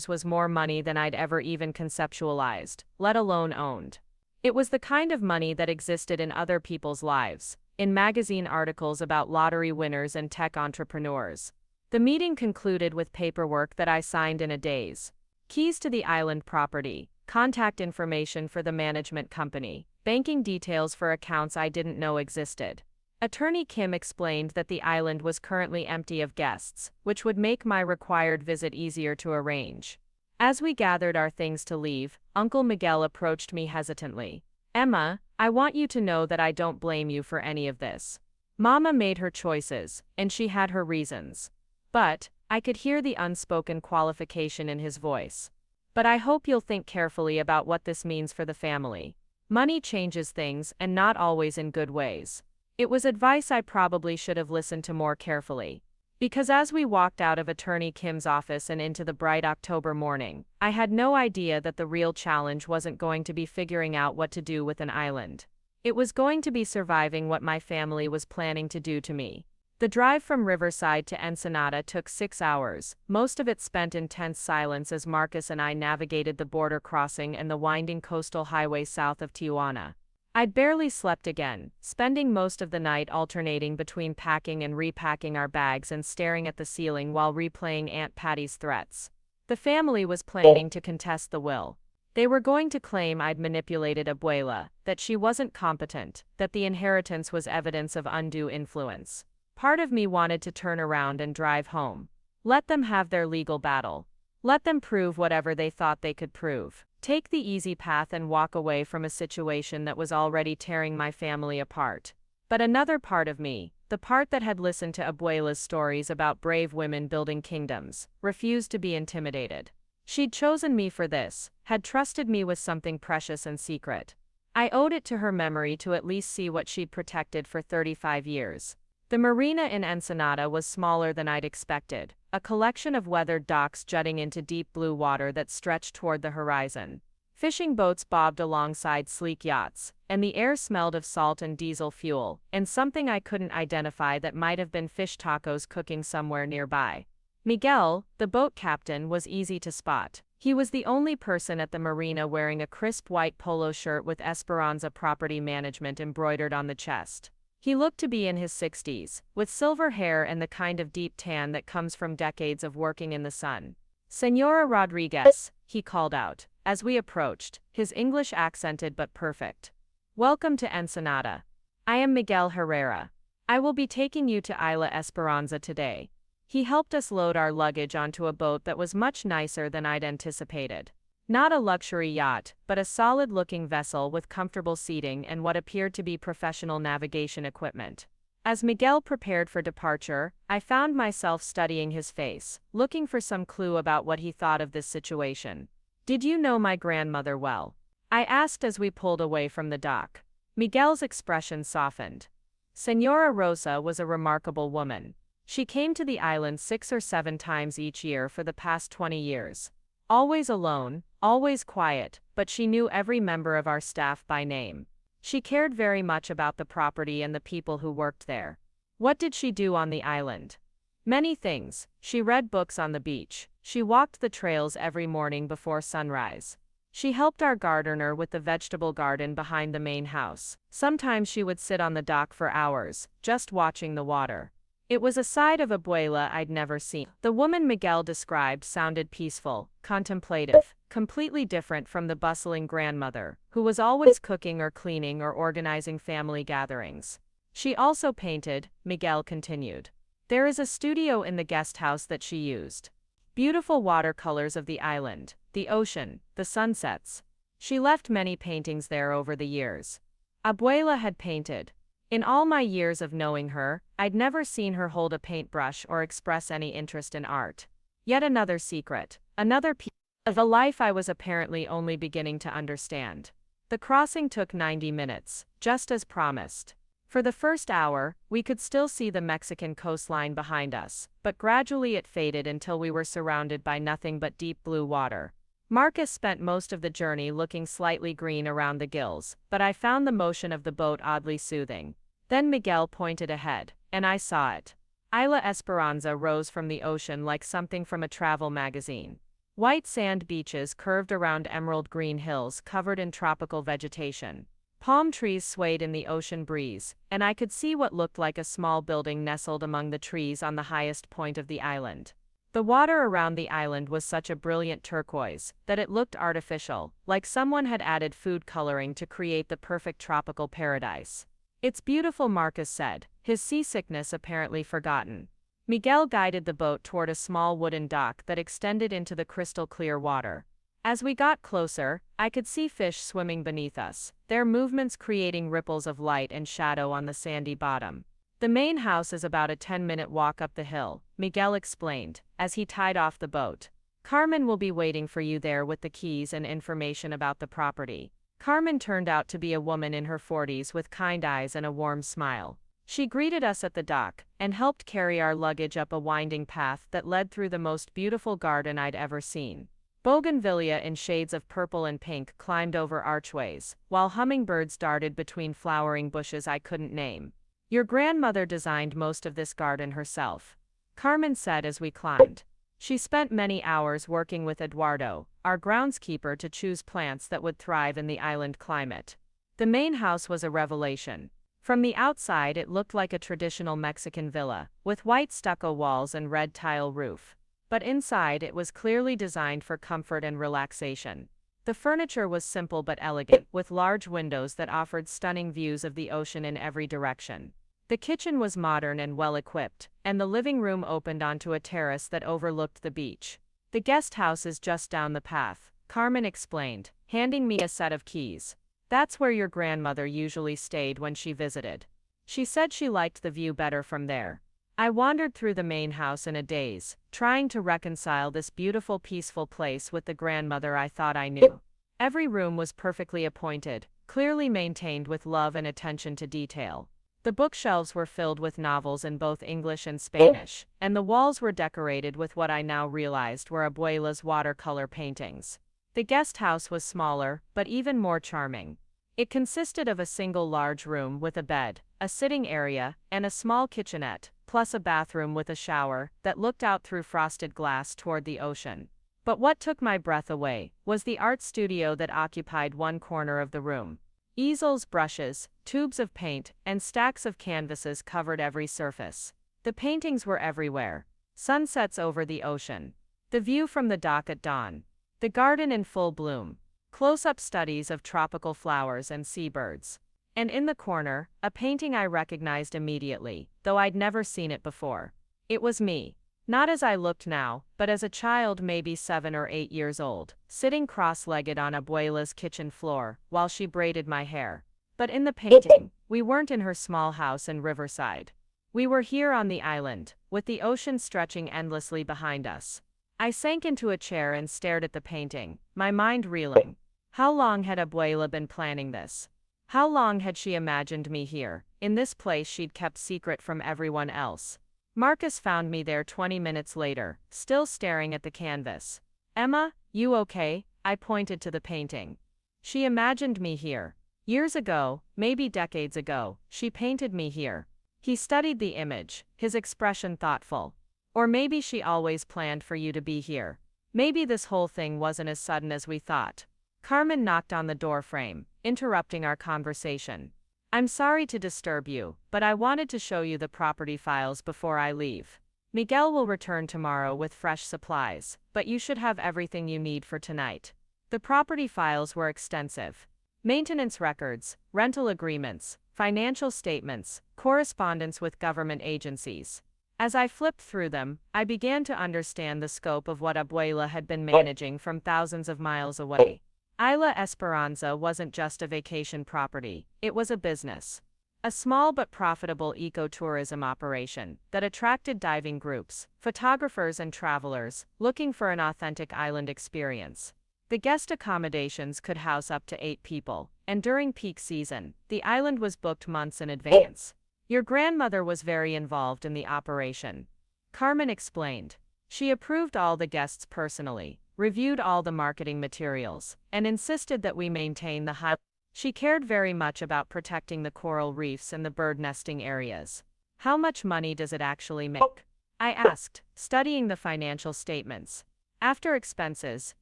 was more money than I'd ever even conceptualized, let alone owned. It was the kind of money that existed in other people's lives, in magazine articles about lottery winners and tech entrepreneurs. The meeting concluded with paperwork that I signed in a daze. Keys to the island property, contact information for the management company, banking details for accounts I didn't know existed. Attorney Kim explained that the island was currently empty of guests, which would make my required visit easier to arrange. As we gathered our things to leave, Uncle Miguel approached me hesitantly. Emma, I want you to know that I don't blame you for any of this. Mama made her choices, and she had her reasons. But, I could hear the unspoken qualification in his voice. But I hope you'll think carefully about what this means for the family. Money changes things, and not always in good ways. It was advice I probably should have listened to more carefully. Because as we walked out of Attorney Kim's office and into the bright October morning, I had no idea that the real challenge wasn't going to be figuring out what to do with an island. It was going to be surviving what my family was planning to do to me. The drive from Riverside to Ensenada took 6 hours, most of it spent in tense silence as Marcus and I navigated the border crossing and the winding coastal highway south of Tijuana. I'd barely slept again, spending most of the night alternating between packing and repacking our bags and staring at the ceiling while replaying Aunt Patty's threats. The family was planning to contest the will. They were going to claim I'd manipulated Abuela, that she wasn't competent, that the inheritance was evidence of undue influence. Part of me wanted to turn around and drive home. Let them have their legal battle. Let them prove whatever they thought they could prove. Take the easy path and walk away from a situation that was already tearing my family apart. But another part of me, the part that had listened to Abuela's stories about brave women building kingdoms, refused to be intimidated. She'd chosen me for this, had trusted me with something precious and secret. I owed it to her memory to at least see what she'd protected for 35 years. The marina in Ensenada was smaller than I'd expected, a collection of weathered docks jutting into deep blue water that stretched toward the horizon. Fishing boats bobbed alongside sleek yachts, and the air smelled of salt and diesel fuel, and something I couldn't identify that might have been fish tacos cooking somewhere nearby. Miguel, the boat captain, was easy to spot. He was the only person at the marina wearing a crisp white polo shirt with Esperanza Property Management embroidered on the chest. He looked to be in his 60s, with silver hair and the kind of deep tan that comes from decades of working in the sun. "Señora Rodriguez," he called out, as we approached, his English accented but perfect. "Welcome to Ensenada. I am Miguel Herrera. I will be taking you to Isla Esperanza today." He helped us load our luggage onto a boat that was much nicer than I'd anticipated. Not a luxury yacht, but a solid-looking vessel with comfortable seating and what appeared to be professional navigation equipment. As Miguel prepared for departure, I found myself studying his face, looking for some clue about what he thought of this situation. "Did you know my grandmother well?" I asked as we pulled away from the dock. Miguel's expression softened. Senora Rosa was a remarkable woman. She came to the island 6 or 7 times each year for the past 20 years. Always alone, always quiet, but she knew every member of our staff by name. She cared very much about the property and the people who worked there. What did she do on the island? Many things. She read books on the beach. She walked the trails every morning before sunrise. She helped our gardener with the vegetable garden behind the main house. Sometimes she would sit on the dock for hours, just watching the water. It was a side of Abuela I'd never seen. The woman Miguel described sounded peaceful, contemplative, completely different from the bustling grandmother, who was always cooking or cleaning or organizing family gatherings. She also painted, Miguel continued. There is a studio in the guest house that she used. Beautiful watercolors of the island, the ocean, the sunsets. She left many paintings there over the years. Abuela had painted. In all my years of knowing her, I'd never seen her hold a paintbrush or express any interest in art. Yet another secret, another piece of a life I was apparently only beginning to understand. The crossing took 90 minutes, just as promised. For the first hour, we could still see the Mexican coastline behind us, but gradually it faded until we were surrounded by nothing but deep blue water. Marcus spent most of the journey looking slightly green around the gills, but I found the motion of the boat oddly soothing. Then Miguel pointed ahead, and I saw it. Isla Esperanza rose from the ocean like something from a travel magazine. White sand beaches curved around emerald green hills covered in tropical vegetation. Palm trees swayed in the ocean breeze, and I could see what looked like a small building nestled among the trees on the highest point of the island. The water around the island was such a brilliant turquoise that it looked artificial, like someone had added food coloring to create the perfect tropical paradise. "It's beautiful," Marcus said, his seasickness apparently forgotten. Miguel guided the boat toward a small wooden dock that extended into the crystal-clear water. As we got closer, I could see fish swimming beneath us, their movements creating ripples of light and shadow on the sandy bottom. "The main house is about a 10-minute walk up the hill," Miguel explained, as he tied off the boat. "Carmen will be waiting for you there with the keys and information about the property." Carmen turned out to be a woman in her 40s with kind eyes and a warm smile. She greeted us at the dock, and helped carry our luggage up a winding path that led through the most beautiful garden I'd ever seen. Bougainvillea in shades of purple and pink climbed over archways, while hummingbirds darted between flowering bushes I couldn't name. "Your grandmother designed most of this garden herself," Carmen said as we climbed. She spent many hours working with Eduardo, our groundskeeper, to choose plants that would thrive in the island climate. The main house was a revelation. From the outside it looked like a traditional Mexican villa, with white stucco walls and red tile roof. But inside it was clearly designed for comfort and relaxation. The furniture was simple but elegant, with large windows that offered stunning views of the ocean in every direction. The kitchen was modern and well-equipped, and the living room opened onto a terrace that overlooked the beach. "The guest house is just down the path," Carmen explained, handing me a set of keys. "That's where your grandmother usually stayed when she visited. She said she liked the view better from there." I wandered through the main house in a daze, trying to reconcile this beautiful, peaceful place with the grandmother I thought I knew. Every room was perfectly appointed, clearly maintained with love and attention to detail. The bookshelves were filled with novels in both English and Spanish, and the walls were decorated with what I now realized were Abuela's watercolor paintings. The guest house was smaller, but even more charming. It consisted of a single large room with a bed, a sitting area, and a small kitchenette, plus a bathroom with a shower that looked out through frosted glass toward the ocean. But what took my breath away was the art studio that occupied one corner of the room. Easels, brushes, tubes of paint, and stacks of canvases covered every surface. The paintings were everywhere. Sunsets over the ocean. The view from the dock at dawn. The garden in full bloom. Close-up studies of tropical flowers and seabirds. And in the corner, a painting I recognized immediately, though I'd never seen it before. It was me. Not as I looked now, but as a child, maybe 7 or 8 years old, sitting cross-legged on Abuela's kitchen floor, while she braided my hair. But in the painting, we weren't in her small house in Riverside. We were here on the island, with the ocean stretching endlessly behind us. I sank into a chair and stared at the painting, my mind reeling. How long had Abuela been planning this? How long had she imagined me here, in this place she'd kept secret from everyone else? Marcus found me there 20 minutes later, still staring at the canvas. Emma, you okay? I pointed to the painting. She imagined me here. Years ago, maybe decades ago, she painted me here. He studied the image, his expression thoughtful. Or maybe she always planned for you to be here. Maybe this whole thing wasn't as sudden as we thought. Carmen knocked on the door frame, interrupting our conversation. I'm sorry to disturb you, but I wanted to show you the property files before I leave. Miguel will return tomorrow with fresh supplies, but you should have everything you need for tonight. The property files were extensive. Maintenance records, rental agreements, financial statements, correspondence with government agencies. As I flipped through them, I began to understand the scope of what Abuela had been managing from thousands of miles away. Isla Esperanza wasn't just a vacation property, it was a business. A small but profitable ecotourism operation that attracted diving groups, photographers and travelers looking for an authentic island experience. The guest accommodations could house up to 8 people, and during peak season, the island was booked months in advance. Your grandmother was very involved in the operation. Carmen explained. She approved all the guests personally, reviewed all the marketing materials, and insisted that we maintain the high. She cared very much about protecting the coral reefs and the bird nesting areas. How much money does it actually make? I asked, studying the financial statements. After expenses,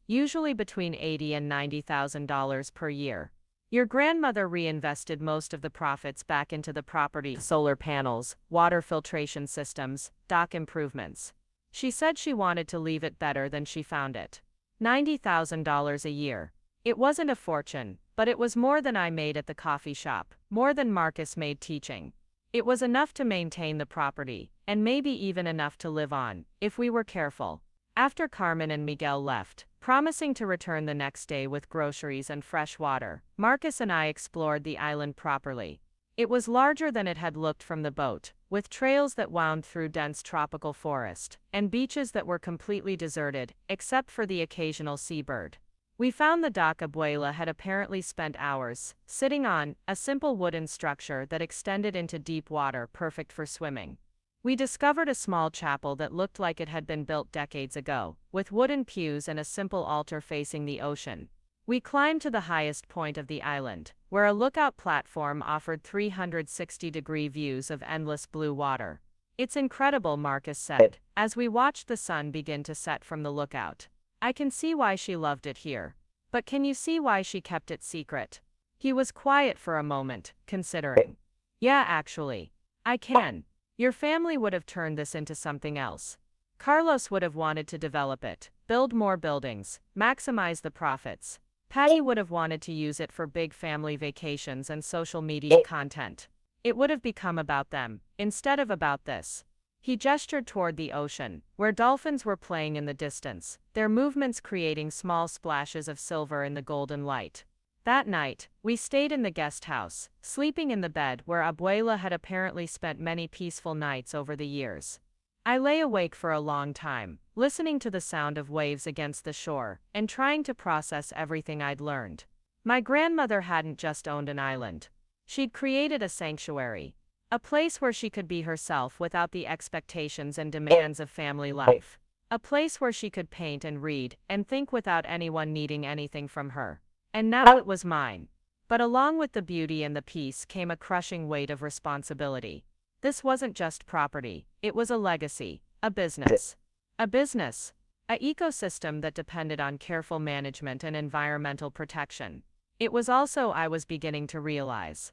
usually between $80,000 and $90,000 per year. Your grandmother reinvested most of the profits back into the property, solar panels, water filtration systems, dock improvements. She said she wanted to leave it better than she found it. $90,000 a year. It wasn't a fortune, but it was more than I made at the coffee shop, more than Marcus made teaching. It was enough to maintain the property, and maybe even enough to live on, if we were careful. After Carmen and Miguel left, promising to return the next day with groceries and fresh water, Marcus and I explored the island properly. It was larger than it had looked from the boat, with trails that wound through dense tropical forest, and beaches that were completely deserted, except for the occasional seabird. We found the dock Abuela had apparently spent hours sitting on, a simple wooden structure that extended into deep water perfect for swimming. We discovered a small chapel that looked like it had been built decades ago, with wooden pews and a simple altar facing the ocean. We climbed to the highest point of the island, where a lookout platform offered 360-degree views of endless blue water. It's incredible, Marcus said, as we watched the sun begin to set from the lookout. I can see why she loved it here. But can you see why she kept it secret? He was quiet for a moment, considering. Yeah, actually. I can. Your family would have turned this into something else. Carlos would have wanted to develop it, build more buildings, maximize the profits. Patty would have wanted to use it for big family vacations and social media content. It would have become about them, instead of about this. He gestured toward the ocean, where dolphins were playing in the distance, their movements creating small splashes of silver in the golden light. That night, we stayed in the guest house, sleeping in the bed where Abuela had apparently spent many peaceful nights over the years. I lay awake for a long time, listening to the sound of waves against the shore, and trying to process everything I'd learned. My grandmother hadn't just owned an island. She'd created a sanctuary, a place where she could be herself without the expectations and demands of family life. A place where she could paint and read and think without anyone needing anything from her. And now it was mine. But along with the beauty and the peace came a crushing weight of responsibility. This wasn't just property, it was a legacy, a business. A business. An ecosystem that depended on careful management and environmental protection. It was also, I was beginning to realize,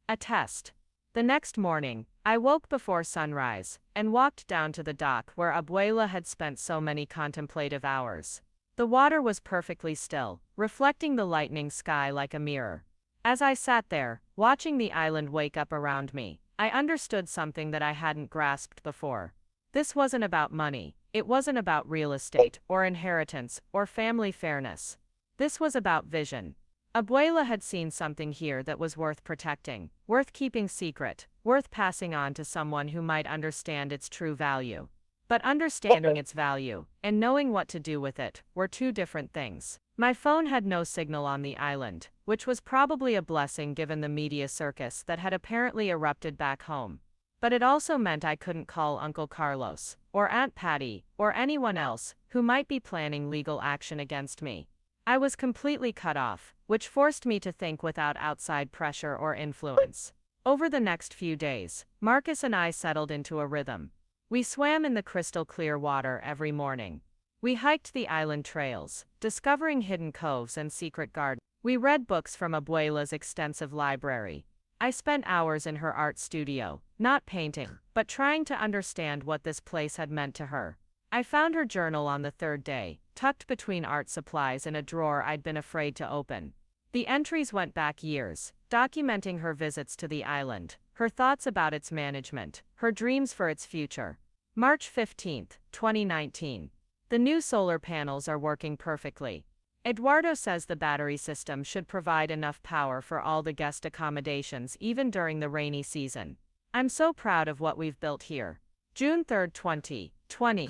a test. The next morning, I woke before sunrise and walked down to the dock where Abuela had spent so many contemplative hours. The water was perfectly still, reflecting the lightening sky like a mirror. As I sat there, watching the island wake up around me, I understood something that I hadn't grasped before. This wasn't about money, it wasn't about real estate, or inheritance, or family fairness. This was about vision. Abuela had seen something here that was worth protecting, worth keeping secret, worth passing on to someone who might understand its true value. But understanding its value, and knowing what to do with it, were two different things. My phone had no signal on the island, which was probably a blessing given the media circus that had apparently erupted back home. But it also meant I couldn't call Uncle Carlos, or Aunt Patty, or anyone else who might be planning legal action against me. I was completely cut off, which forced me to think without outside pressure or influence. Over the next few days, Marcus and I settled into a rhythm. We swam in the crystal clear water every morning. We hiked the island trails, discovering hidden coves and secret gardens. We read books from Abuela's extensive library. I spent hours in her art studio, not painting, but trying to understand what this place had meant to her. I found her journal on the third day, tucked between art supplies in a drawer I'd been afraid to open. The entries went back years, documenting her visits to the island, her thoughts about its management, her dreams for its future. March 15, 2019. The new solar panels are working perfectly. Eduardo says the battery system should provide enough power for all the guest accommodations even during the rainy season. I'm so proud of what we've built here. June 3, 2020.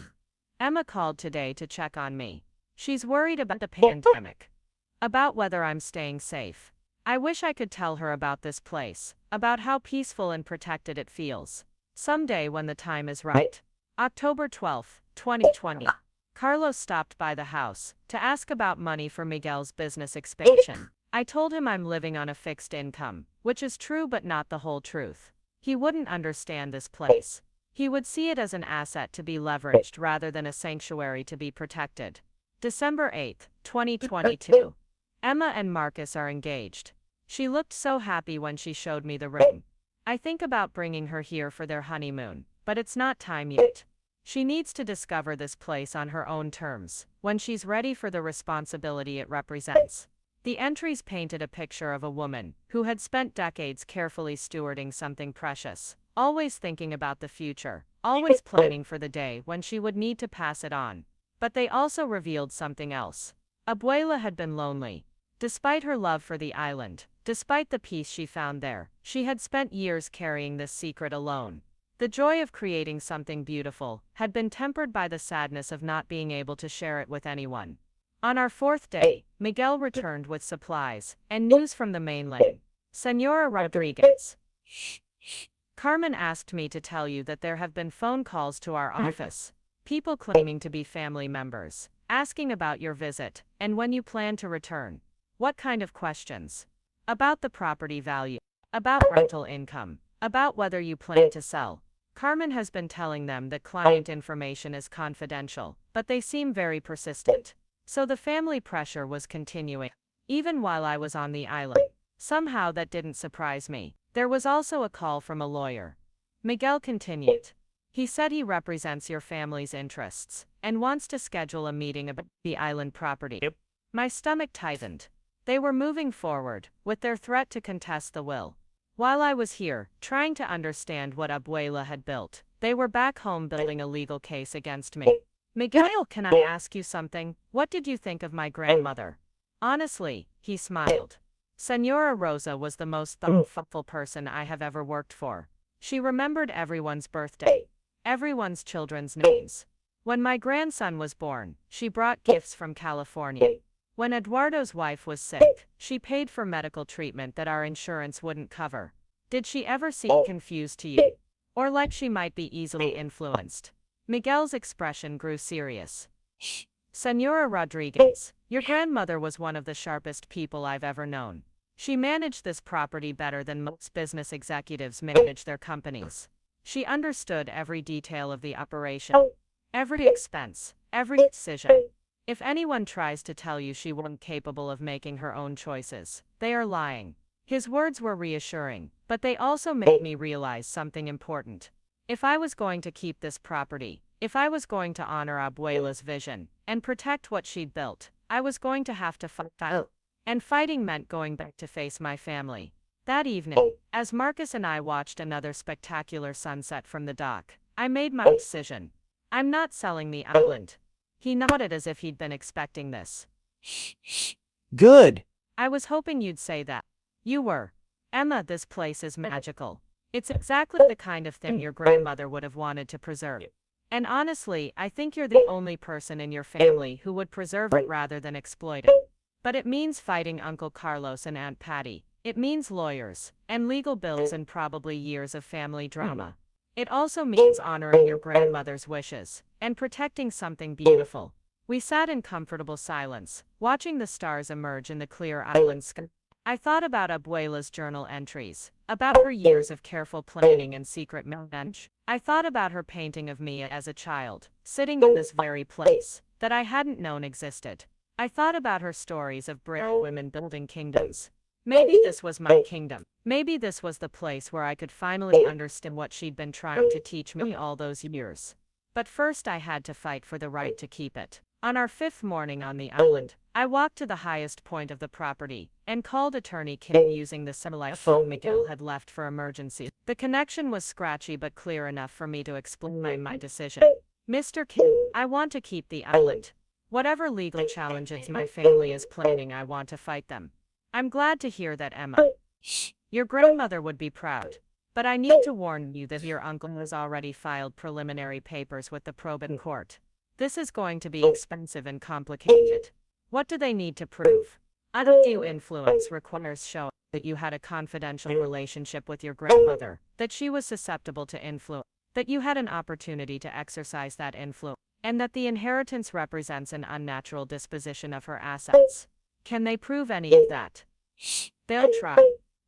Emma called today to check on me. She's worried about the pandemic, about whether I'm staying safe. I wish I could tell her about this place, about how peaceful and protected it feels. Someday when the time is right. October 12, 2020. Carlos stopped by the house to ask about money for Miguel's business expansion. I told him I'm living on a fixed income, which is true but not the whole truth. He wouldn't understand this place. He would see it as an asset to be leveraged rather than a sanctuary to be protected. December 8, 2022. Emma and Marcus are engaged. She looked so happy when she showed me the ring. I think about bringing her here for their honeymoon, but it's not time yet. She needs to discover this place on her own terms, when she's ready for the responsibility it represents. The entries painted a picture of a woman who had spent decades carefully stewarding something precious, always thinking about the future, always planning for the day when she would need to pass it on. But they also revealed something else. Abuela had been lonely. Despite her love for the island, despite the peace she found there, she had spent years carrying this secret alone. The joy of creating something beautiful had been tempered by the sadness of not being able to share it with anyone. On our fourth day, Miguel returned with supplies and news from the mainland. Senora Rodriguez. Carmen asked me to tell you that there have been phone calls to our office. People claiming to be family members, asking about your visit, and when you plan to return. What kind of questions? About the property value, about rental income, about whether you plan to sell. Carmen has been telling them that client information is confidential, but they seem very persistent. So the family pressure was continuing, even while I was on the island. Somehow that didn't surprise me. There was also a call from a lawyer. Miguel continued. He said he represents your family's interests and wants to schedule a meeting about the island property. My stomach tightened. They were moving forward with their threat to contest the will. While I was here, trying to understand what Abuela had built, they were back home building a legal case against me. Miguel, can I ask you something? What did you think of my grandmother? Honestly, he smiled. Senora Rosa was the most thoughtful person I have ever worked for. She remembered everyone's birthday, everyone's children's names. When my grandson was born, she brought gifts from California. When Eduardo's wife was sick, she paid for medical treatment that our insurance wouldn't cover. Did she ever seem confused to you? Or like she might be easily influenced? Miguel's expression grew serious. Senora Rodriguez, your grandmother was one of the sharpest people I've ever known. She managed this property better than most business executives manage their companies. She understood every detail of the operation, every expense, every decision. If anyone tries to tell you she wasn't capable of making her own choices, they are lying. His words were reassuring, but they also made me realize something important. If I was going to keep this property, if I was going to honor Abuela's vision and protect what she'd built, I was going to have to fight. And fighting meant going back to face my family. That evening, as Marcus and I watched another spectacular sunset from the dock, I made my decision. I'm not selling the island. He nodded as if he'd been expecting this. Good. I was hoping you'd say that. You were. Emma, this place is magical. It's exactly the kind of thing your grandmother would have wanted to preserve. And honestly, I think you're the only person in your family who would preserve it rather than exploit it. But it means fighting Uncle Carlos and Aunt Patty. It means lawyers, and legal bills and probably years of family drama. It also means honoring your grandmother's wishes, and protecting something beautiful. We sat in comfortable silence, watching the stars emerge in the clear island sky. I thought about Abuela's journal entries, about her years of careful planning and secret marriage. I thought about her painting of me as a child, sitting in this very place, that I hadn't known existed. I thought about her stories of brave women building kingdoms. Maybe this was my kingdom. Maybe this was the place where I could finally understand what she'd been trying to teach me all those years. But first I had to fight for the right to keep it. On our 5th morning on the island, I walked to the highest point of the property and called Attorney Kim using the phone Miguel had left for emergencies. The connection was scratchy but clear enough for me to explain my decision. Mr. Kim, I want to keep the island. Whatever legal challenges my family is planning, I want to fight them. I'm glad to hear that, Emma. Your grandmother would be proud. But I need to warn you that your uncle has already filed preliminary papers with the probate court. This is going to be expensive and complicated. What do they need to prove? Undue influence requires showing that you had a confidential relationship with your grandmother, that she was susceptible to influence, that you had an opportunity to exercise that influence, and that the inheritance represents an unnatural disposition of her assets. Can they prove any of that? They'll try.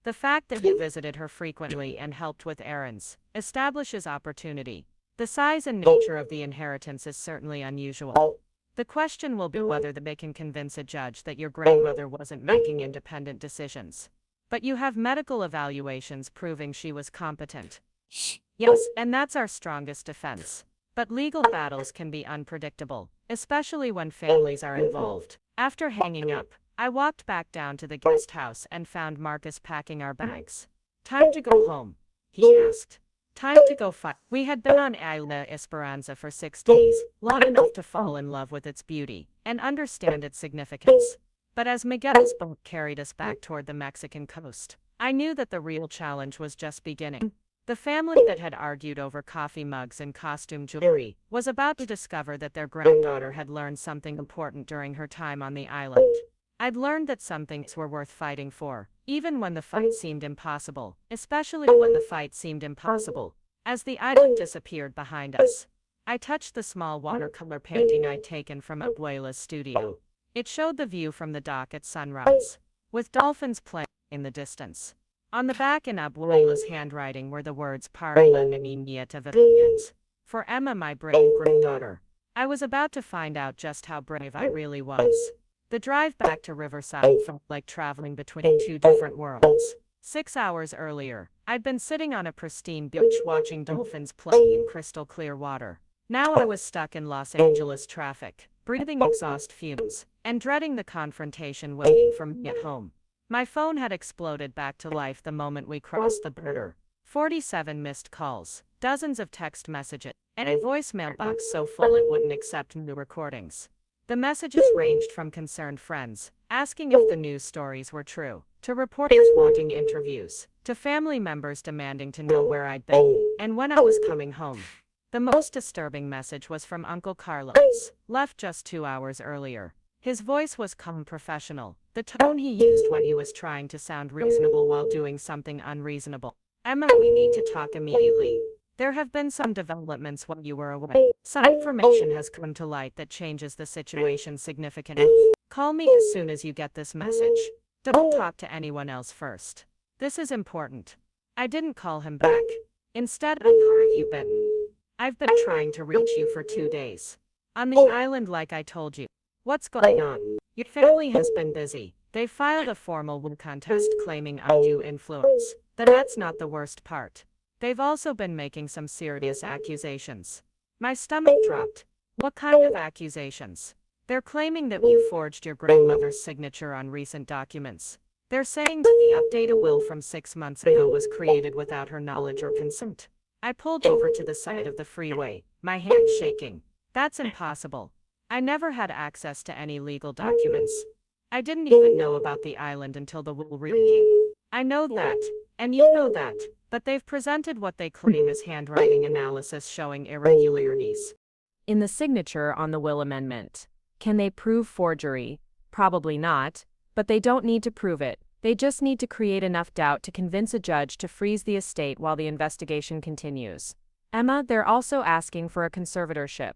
The fact that you visited her frequently and helped with errands establishes opportunity. The size and nature of the inheritance is certainly unusual. The question will be whether they can convince a judge that your grandmother wasn't making independent decisions. But you have medical evaluations proving she was competent. Yes, and that's our strongest defense. But legal battles can be unpredictable, especially when families are involved. After hanging up, I walked back down to the guest house and found Marcus packing our bags. Time to go home, he asked. Time to go fight. We had been on Isla Esperanza for 6 days, long enough to fall in love with its beauty and understand its significance. But as Miguel's boat carried us back toward the Mexican coast, I knew that the real challenge was just beginning. The family that had argued over coffee mugs and costume jewelry was about to discover that their granddaughter had learned something important during her time on the island. I'd learned that some things were worth fighting for, even when the fight seemed impossible, especially when the fight seemed impossible. As the island disappeared behind us, I touched the small watercolor painting I'd taken from Abuela's studio. It showed the view from the dock at sunrise, with dolphins playing in the distance. On the back in Abuela's handwriting were the words Para la niñita Vivians. For Emma, my brave granddaughter. I was about to find out just how brave I really was. The drive back to Riverside felt like traveling between 2 different worlds. 6 hours earlier, I'd been sitting on a pristine beach watching dolphins play in crystal clear water. Now I was stuck in Los Angeles traffic, breathing exhaust fumes, and dreading the confrontation waiting for me at home. My phone had exploded back to life the moment we crossed the border. 47 missed calls, dozens of text messages, and a voicemail box so full it wouldn't accept new recordings. The messages ranged from concerned friends, asking if the news stories were true, to reporters wanting interviews, to family members demanding to know where I'd been and when I was coming home. The most disturbing message was from Uncle Carlos, left just 2 hours earlier. His voice was calm, professional, the tone he used when he was trying to sound reasonable while doing something unreasonable. Emma, we need to talk immediately. There have been some developments while you were away. Some information has come to light that changes the situation significantly. Call me as soon as you get this message. Don't talk to anyone else first. This is important. I didn't call him back. Instead, how have you been? I've been trying to reach you for 2 days. On the island, like I told you. What's going on? Your family has been busy. They filed a formal will contest claiming undue influence. That's not the worst part. They've also been making some serious accusations. My stomach dropped. What kind of accusations? They're claiming that you forged your grandmother's signature on recent documents. They're saying that the updated will from 6 months ago was created without her knowledge or consent. I pulled over to the side of the freeway, my hand shaking. That's impossible. I never had access to any legal documents. I didn't even know about the island until the will reading. I know that, and you know that, but they've presented what they claim is handwriting analysis showing irregularities in the signature on the will amendment. Can they prove forgery? Probably not, but they don't need to prove it. They just need to create enough doubt to convince a judge to freeze the estate while the investigation continues. Emma, they're also asking for a conservatorship.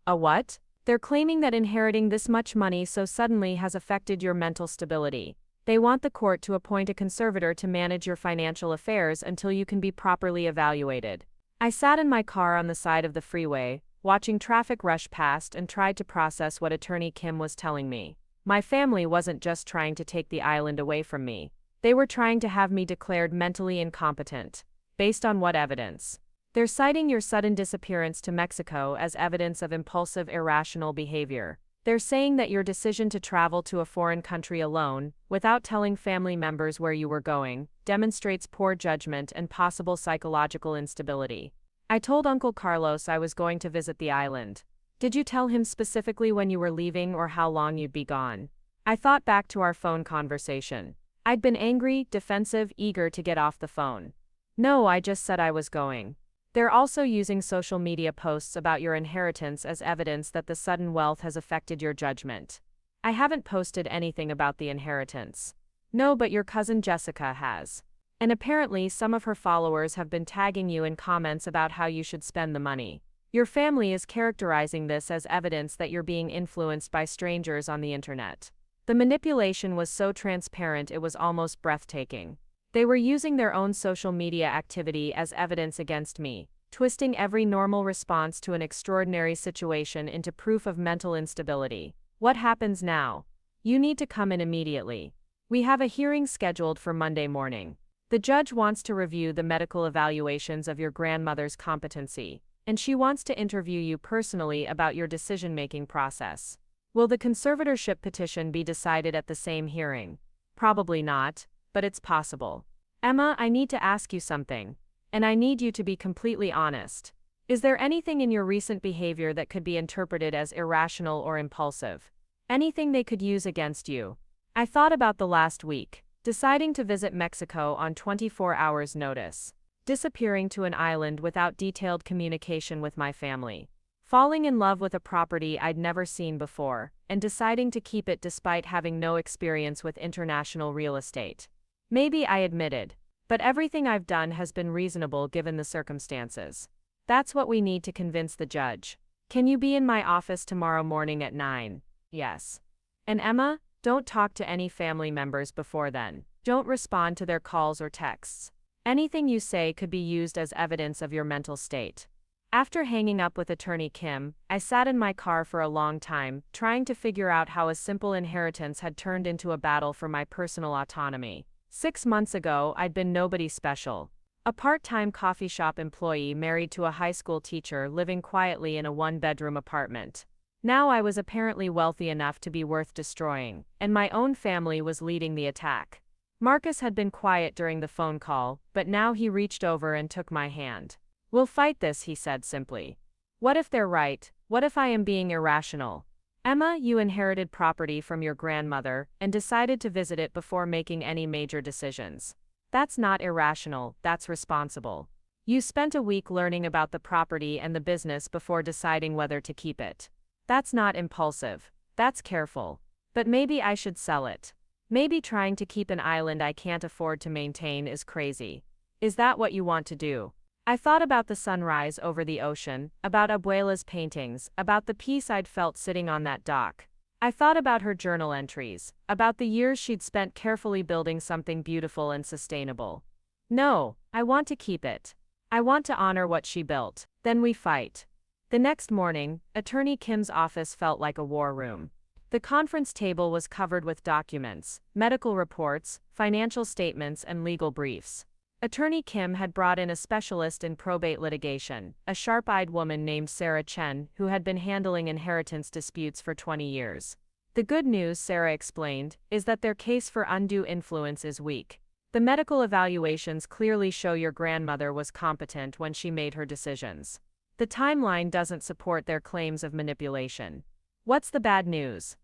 A what? They're claiming that inheriting this much money so suddenly has affected your mental stability. They want the court to appoint a conservator to manage your financial affairs until you can be properly evaluated. I sat in my car on the side of the freeway, watching traffic rush past and tried to process what Attorney Kim was telling me. My family wasn't just trying to take the island away from me. They were trying to have me declared mentally incompetent. Based on what evidence? They're citing your sudden disappearance to Mexico as evidence of impulsive, irrational behavior. They're saying that your decision to travel to a foreign country alone, without telling family members where you were going, demonstrates poor judgment and possible psychological instability. I told Uncle Carlos I was going to visit the island. Did you tell him specifically when you were leaving or how long you'd be gone? I thought back to our phone conversation. I'd been angry, defensive, eager to get off the phone. No, I just said I was going. They're also using social media posts about your inheritance as evidence that the sudden wealth has affected your judgment. I haven't posted anything about the inheritance. No, but your cousin Jessica has. And apparently some of her followers have been tagging you in comments about how you should spend the money. Your family is characterizing this as evidence that you're being influenced by strangers on the internet. The manipulation was so transparent it was almost breathtaking. They were using their own social media activity as evidence against me, twisting every normal response to an extraordinary situation into proof of mental instability. What happens now? You need to come in immediately. We have a hearing scheduled for Monday morning. The judge wants to review the medical evaluations of your grandmother's competency, and she wants to interview you personally about your decision-making process. Will the conservatorship petition be decided at the same hearing? Probably not, but it's possible. Emma, I need to ask you something, and I need you to be completely honest. Is there anything in your recent behavior that could be interpreted as irrational or impulsive? Anything they could use against you? I thought about the last week, deciding to visit Mexico on 24 hours' notice, disappearing to an island without detailed communication with my family, falling in love with a property I'd never seen before, and deciding to keep it despite having no experience with international real estate. Maybe I admitted, but everything I've done has been reasonable given the circumstances. That's what we need to convince the judge. Can you be in my office tomorrow morning at 9? Yes. And Emma, don't talk to any family members before then. Don't respond to their calls or texts. Anything you say could be used as evidence of your mental state. After hanging up with Attorney Kim, I sat in my car for a long time, trying to figure out how a simple inheritance had turned into a battle for my personal autonomy. 6 months ago, I'd been nobody special. A part-time coffee shop employee married to a high school teacher living quietly in a one-bedroom apartment. Now I was apparently wealthy enough to be worth destroying, and my own family was leading the attack. Marcus had been quiet during the phone call, but now he reached over and took my hand. We'll fight this, he said simply. What if they're right? What if I am being irrational? Emma, you inherited property from your grandmother and decided to visit it before making any major decisions. That's not irrational, that's responsible. You spent a week learning about the property and the business before deciding whether to keep it. That's not impulsive, that's careful. But maybe I should sell it. Maybe trying to keep an island I can't afford to maintain is crazy. Is that what you want to do? I thought about the sunrise over the ocean, about Abuela's paintings, about the peace I'd felt sitting on that dock. I thought about her journal entries, about the years she'd spent carefully building something beautiful and sustainable. No, I want to keep it. I want to honor what she built. Then we fight. The next morning, Attorney Kim's office felt like a war room. The conference table was covered with documents, medical reports, financial statements, and legal briefs. Attorney Kim had brought in a specialist in probate litigation, a sharp-eyed woman named Sarah Chen, who had been handling inheritance disputes for 20 years. The good news, Sarah explained, is that their case for undue influence is weak. The medical evaluations clearly show your grandmother was competent when she made her decisions. The timeline doesn't support their claims of manipulation. What's the bad news?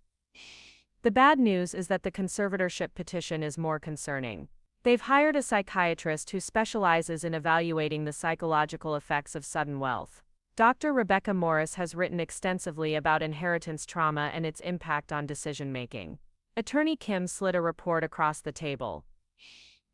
The bad news is that the conservatorship petition is more concerning. They've hired a psychiatrist who specializes in evaluating the psychological effects of sudden wealth. Dr. Rebecca Morris has written extensively about inheritance trauma and its impact on decision-making. Attorney Kim slid a report across the table.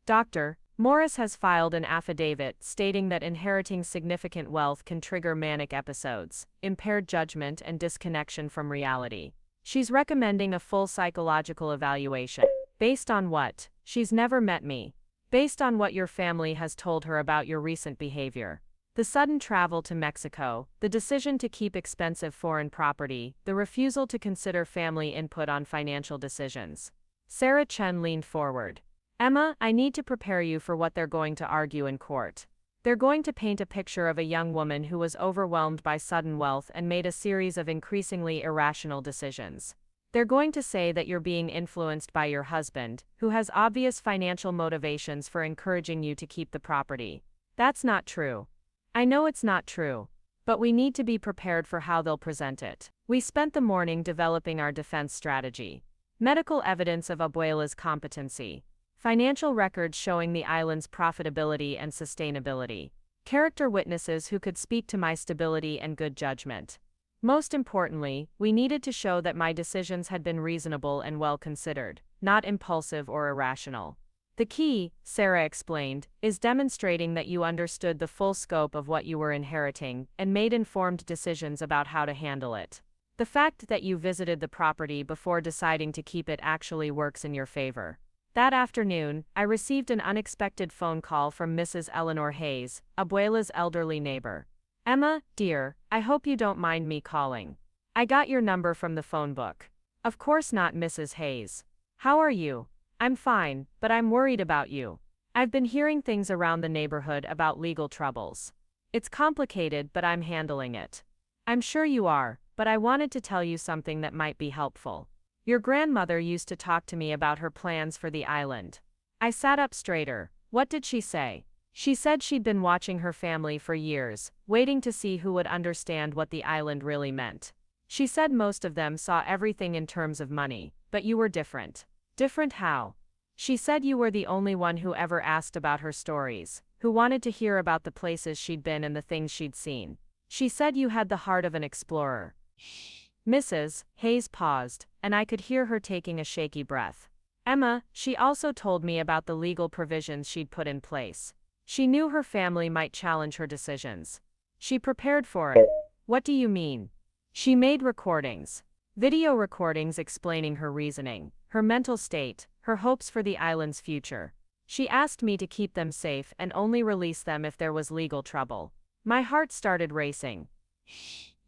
Dr. Morris has filed an affidavit stating that inheriting significant wealth can trigger manic episodes, impaired judgment, and disconnection from reality. She's recommending a full psychological evaluation. Based on what? She's never met me. Based on what your family has told her about your recent behavior. The sudden travel to Mexico, the decision to keep expensive foreign property, the refusal to consider family input on financial decisions. Sarah Chen leaned forward. Emma, I need to prepare you for what they're going to argue in court. They're going to paint a picture of a young woman who was overwhelmed by sudden wealth and made a series of increasingly irrational decisions. They're going to say that you're being influenced by your husband, who has obvious financial motivations for encouraging you to keep the property. That's not true. I know it's not true. But we need to be prepared for how they'll present it. We spent the morning developing our defense strategy. Medical evidence of Abuela's competency. Financial records showing the island's profitability and sustainability. Character witnesses who could speak to my stability and good judgment. Most importantly, we needed to show that my decisions had been reasonable and well considered, not impulsive or irrational. The key, Sarah explained, is demonstrating that you understood the full scope of what you were inheriting and made informed decisions about how to handle it. The fact that you visited the property before deciding to keep it actually works in your favor. That afternoon, I received an unexpected phone call from Mrs. Eleanor Hayes, Abuela's elderly neighbor. Emma, dear, I hope you don't mind me calling. I got your number from the phone book. Of course not, Mrs. Hayes. How are you? I'm fine, but I'm worried about you. I've been hearing things around the neighborhood about legal troubles. It's complicated, but I'm handling it. I'm sure you are, but I wanted to tell you something that might be helpful. Your grandmother used to talk to me about her plans for the island. I sat up straighter. What did she say? She said she'd been watching her family for years, waiting to see who would understand what the island really meant. She said most of them saw everything in terms of money, but you were different. Different how? She said you were the only one who ever asked about her stories, who wanted to hear about the places she'd been and the things she'd seen. She said you had the heart of an explorer. Mrs. Hayes paused, and I could hear her taking a shaky breath. Emma, she also told me about the legal provisions she'd put in place. She knew her family might challenge her decisions. She prepared for it. What do you mean? She made recordings. Video recordings explaining her reasoning, her mental state, her hopes for the island's future. She asked me to keep them safe and only release them if there was legal trouble. My heart started racing.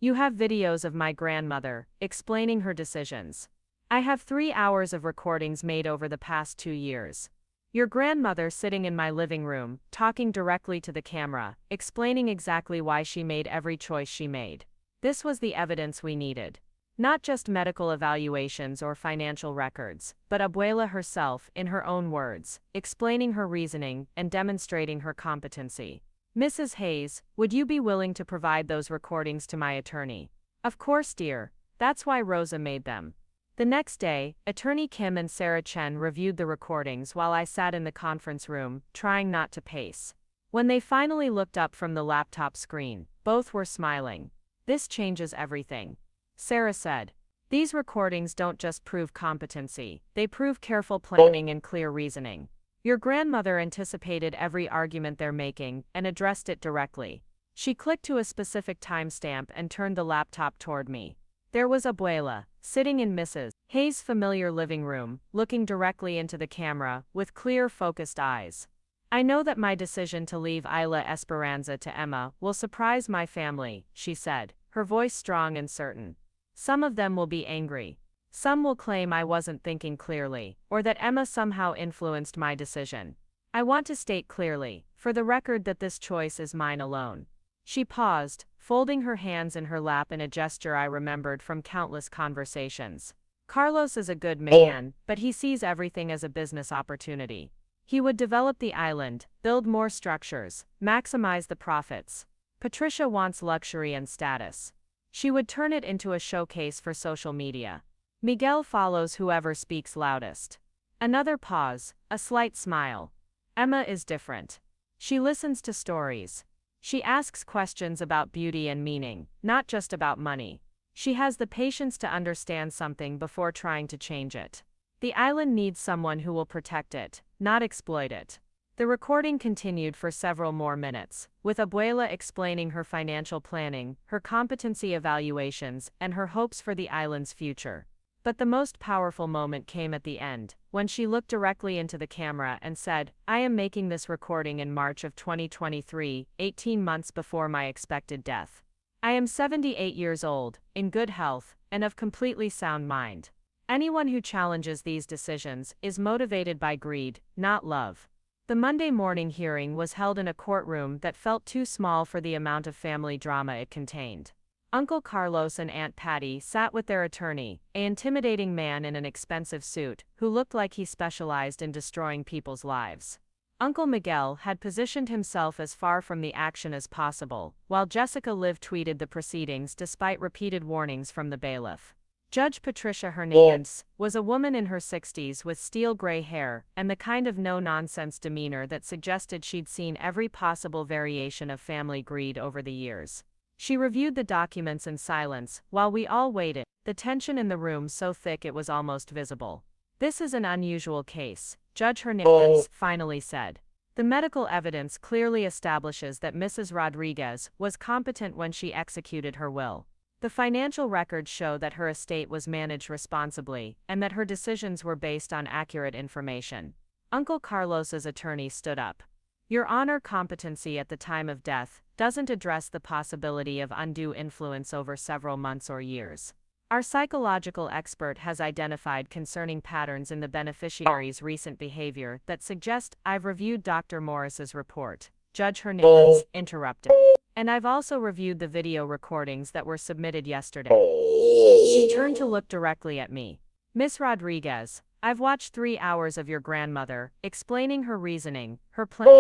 You have videos of my grandmother, explaining her decisions. I have 3 hours of recordings made over the past 2 years. Your grandmother sitting in my living room, talking directly to the camera, explaining exactly why she made every choice she made. This was the evidence we needed. Not just medical evaluations or financial records, but Abuela herself, in her own words, explaining her reasoning and demonstrating her competency. Mrs. Hayes, would you be willing to provide those recordings to my attorney? Of course, dear. That's why Rosa made them. The next day, Attorney Kim and Sarah Chen reviewed the recordings while I sat in the conference room, trying not to pace. When they finally looked up from the laptop screen, both were smiling. This changes everything. Sarah said. These recordings don't just prove competency, they prove careful planning and clear reasoning. Your grandmother anticipated every argument they're making and addressed it directly. She clicked to a specific timestamp and turned the laptop toward me. There was Abuela, sitting in Mrs. Hayes' familiar living room, looking directly into the camera, with clear, focused eyes. I know that my decision to leave Isla Esperanza to Emma will surprise my family, she said, her voice strong and certain. Some of them will be angry. Some will claim I wasn't thinking clearly, or that Emma somehow influenced my decision. I want to state clearly, for the record, that this choice is mine alone. She paused, folding her hands in her lap in a gesture I remembered from countless conversations. Carlos is a good man, but he sees everything as a business opportunity. He would develop the island, build more structures, maximize the profits. Patricia wants luxury and status. She would turn it into a showcase for social media. Miguel follows whoever speaks loudest. Another pause, a slight smile. Emma is different. She listens to stories. She asks questions about beauty and meaning, not just about money. She has the patience to understand something before trying to change it. The island needs someone who will protect it, not exploit it. The recording continued for several more minutes, with Abuela explaining her financial planning, her competency evaluations, and her hopes for the island's future. But the most powerful moment came at the end, when she looked directly into the camera and said, "I am making this recording in March of 2023, 18 months before my expected death. I am 78 years old, in good health, and of completely sound mind. Anyone who challenges these decisions is motivated by greed, not love." The Monday morning hearing was held in a courtroom that felt too small for the amount of family drama it contained. Uncle Carlos and Aunt Patty sat with their attorney, an intimidating man in an expensive suit, who looked like he specialized in destroying people's lives. Uncle Miguel had positioned himself as far from the action as possible, while Jessica live tweeted the proceedings despite repeated warnings from the bailiff. Judge Patricia Hernandez was a woman in her 60s with steel gray hair and the kind of no-nonsense demeanor that suggested she'd seen every possible variation of family greed over the years. She reviewed the documents in silence while we all waited, the tension in the room so thick it was almost visible. "This is an unusual case," Judge Hernandez finally said. "The medical evidence clearly establishes that Mrs. Rodriguez was competent when she executed her will. The financial records show that her estate was managed responsibly and that her decisions were based on accurate information." Uncle Carlos's attorney stood up. "Your Honor, competency at the time of death doesn't address the possibility of undue influence over several months or years. Our psychological expert has identified concerning patterns in the beneficiary's recent behavior that suggest." "I've reviewed Dr. Morris's report," Judge Hernandez interrupted. "And I've also reviewed the video recordings that were submitted yesterday." She turned to look directly at me. "Miss Rodriguez, I've watched 3 hours of your grandmother, explaining her reasoning, her plan."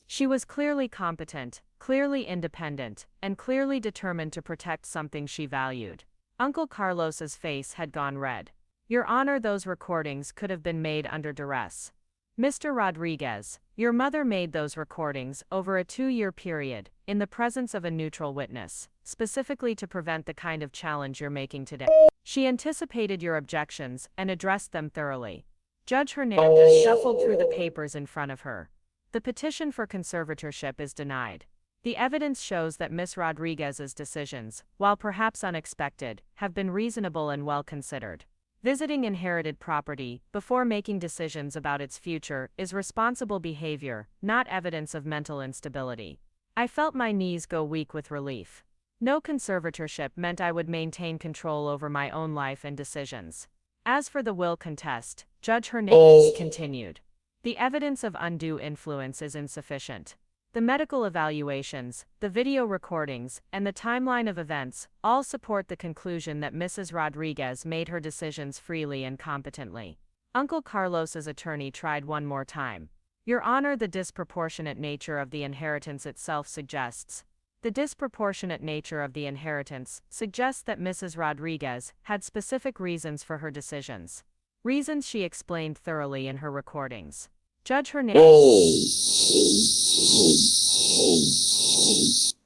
She was clearly competent, clearly independent, and clearly determined to protect something she valued. Uncle Carlos's face had gone red. "Your Honor, those recordings could have been made under duress. Mr. Rodriguez, your mother made those recordings over a 2-year period, in the presence of a neutral witness, specifically to prevent the kind of challenge you're making today. She anticipated your objections and addressed them thoroughly." Judge Hernandez shuffled through the papers in front of her. "The petition for conservatorship is denied. The evidence shows that Miss Rodriguez's decisions, while perhaps unexpected, have been reasonable and well considered. Visiting inherited property before making decisions about its future is responsible behavior, not evidence of mental instability." I felt my knees go weak with relief. No conservatorship meant I would maintain control over my own life and decisions. As for the will contest, Judge Hernandez continued, "The evidence of undue influence is insufficient. The medical evaluations, the video recordings, and the timeline of events all support the conclusion that Mrs. Rodriguez made her decisions freely and competently." Uncle Carlos's attorney tried one more time. "Your Honor, the disproportionate nature of the inheritance itself suggests." "The disproportionate nature of the inheritance suggests that Mrs. Rodriguez had specific reasons for her decisions. Reasons she explained thoroughly in her recordings." Judge Hernandez.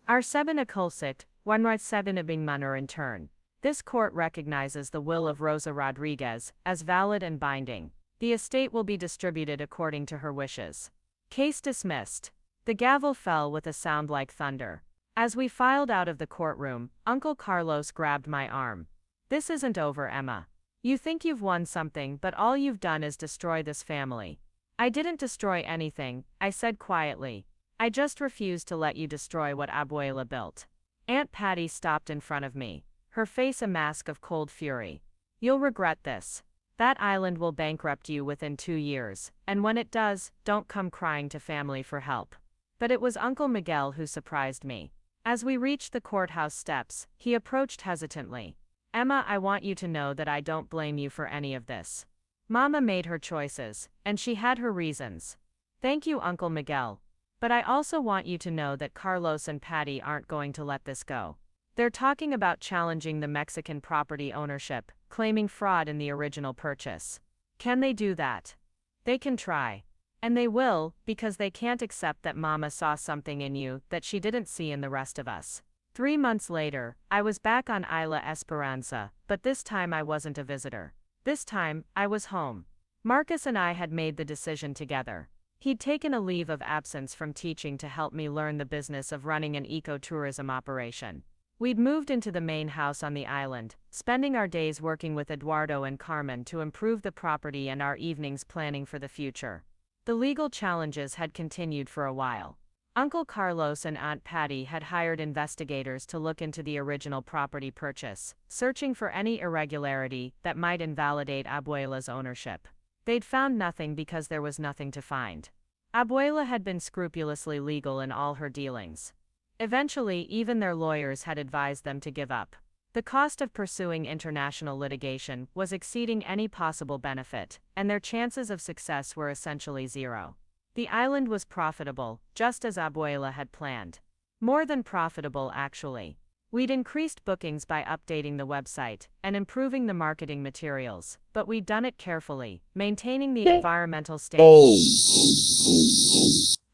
"Arseben Akulsit, 107 manner in turn. This court recognizes the will of Rosa Rodriguez as valid and binding. The estate will be distributed according to her wishes." Case dismissed. The gavel fell with a sound like thunder. As we filed out of the courtroom, Uncle Carlos grabbed my arm. "This isn't over, Emma. You think you've won something, but all you've done is destroy this family." "I didn't destroy anything," I said quietly. "I just refused to let you destroy what Abuela built." Aunt Patty stopped in front of me, her face a mask of cold fury. "You'll regret this. That island will bankrupt you within 2 years, and when it does, don't come crying to family for help." But it was Uncle Miguel who surprised me. As we reached the courthouse steps, he approached hesitantly. "Emma, I want you to know that I don't blame you for any of this. Mama made her choices, and she had her reasons." "Thank you, Uncle Miguel. But I also want you to know that Carlos and Patty aren't going to let this go. They're talking about challenging the Mexican property ownership, claiming fraud in the original purchase. Can they do that? They can try. And they will, because they can't accept that Mama saw something in you that she didn't see in the rest of us. 3 months later, I was back on Isla Esperanza, but this time I wasn't a visitor. This time, I was home. Marcus and I had made the decision together. He'd taken a leave of absence from teaching to help me learn the business of running an ecotourism operation. We'd moved into the main house on the island, spending our days working with Eduardo and Carmen to improve the property and our evenings planning for the future. The legal challenges had continued for a while. Uncle Carlos and Aunt Patty had hired investigators to look into the original property purchase, searching for any irregularity that might invalidate Abuela's ownership. They'd found nothing because there was nothing to find. Abuela had been scrupulously legal in all her dealings. Eventually, even their lawyers had advised them to give up. The cost of pursuing international litigation was exceeding any possible benefit, and their chances of success were essentially zero. The island was profitable, just as Abuela had planned. More than profitable, actually. We'd increased bookings by updating the website and improving the marketing materials, but we'd done it carefully, maintaining the environmental standards.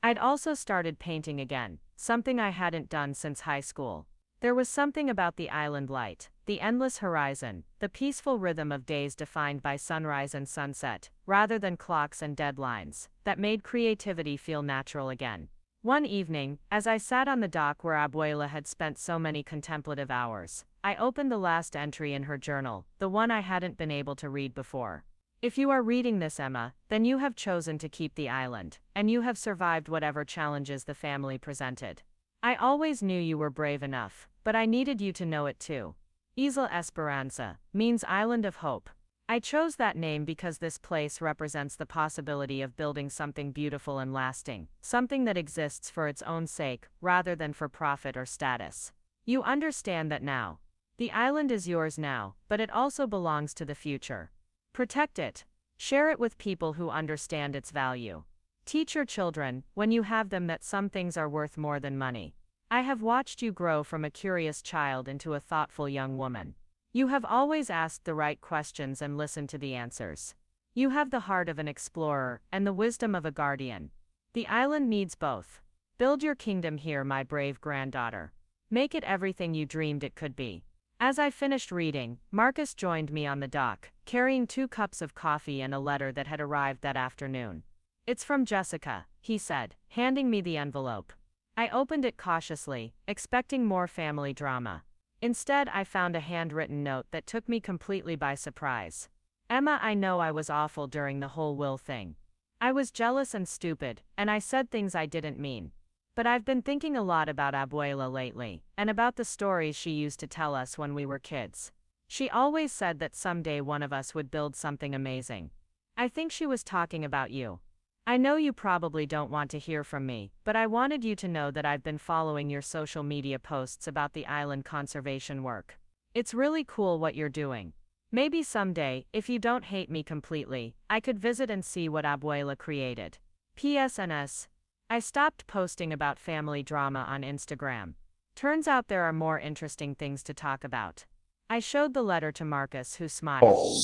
I'd also started painting again, something I hadn't done since high school. There was something about the island light, the endless horizon, the peaceful rhythm of days defined by sunrise and sunset, rather than clocks and deadlines, that made creativity feel natural again. One evening, as I sat on the dock where Abuela had spent so many contemplative hours, I opened the last entry in her journal, the one I hadn't been able to read before. If you are reading this, Emma, then you have chosen to keep the island, and you have survived whatever challenges the family presented. I always knew you were brave enough, but I needed you to know it too. Isla Esperanza means Island of Hope. I chose that name because this place represents the possibility of building something beautiful and lasting, something that exists for its own sake, rather than for profit or status. You understand that now. The island is yours now, but it also belongs to the future. Protect it. Share it with people who understand its value. Teach your children, when you have them, that some things are worth more than money. I have watched you grow from a curious child into a thoughtful young woman. You have always asked the right questions and listened to the answers. You have the heart of an explorer and the wisdom of a guardian. The island needs both. Build your kingdom here, my brave granddaughter. Make it everything you dreamed it could be. As I finished reading, Marcus joined me on the dock, carrying 2 cups of coffee and a letter that had arrived that afternoon. "It's from Jessica," he said, handing me the envelope. I opened it cautiously, expecting more family drama. Instead, I found a handwritten note that took me completely by surprise. "Emma, I know I was awful during the whole will thing. I was jealous and stupid, and I said things I didn't mean. But I've been thinking a lot about Abuela lately, and about the stories she used to tell us when we were kids. She always said that someday one of us would build something amazing. I think she was talking about you. I know you probably don't want to hear from me, but I wanted you to know that I've been following your social media posts about the island conservation work. It's really cool what you're doing. Maybe someday, if you don't hate me completely, I could visit and see what Abuela created. PSNS. I stopped posting about family drama on Instagram. Turns out there are more interesting things to talk about. I showed the letter to Marcus, who smiled.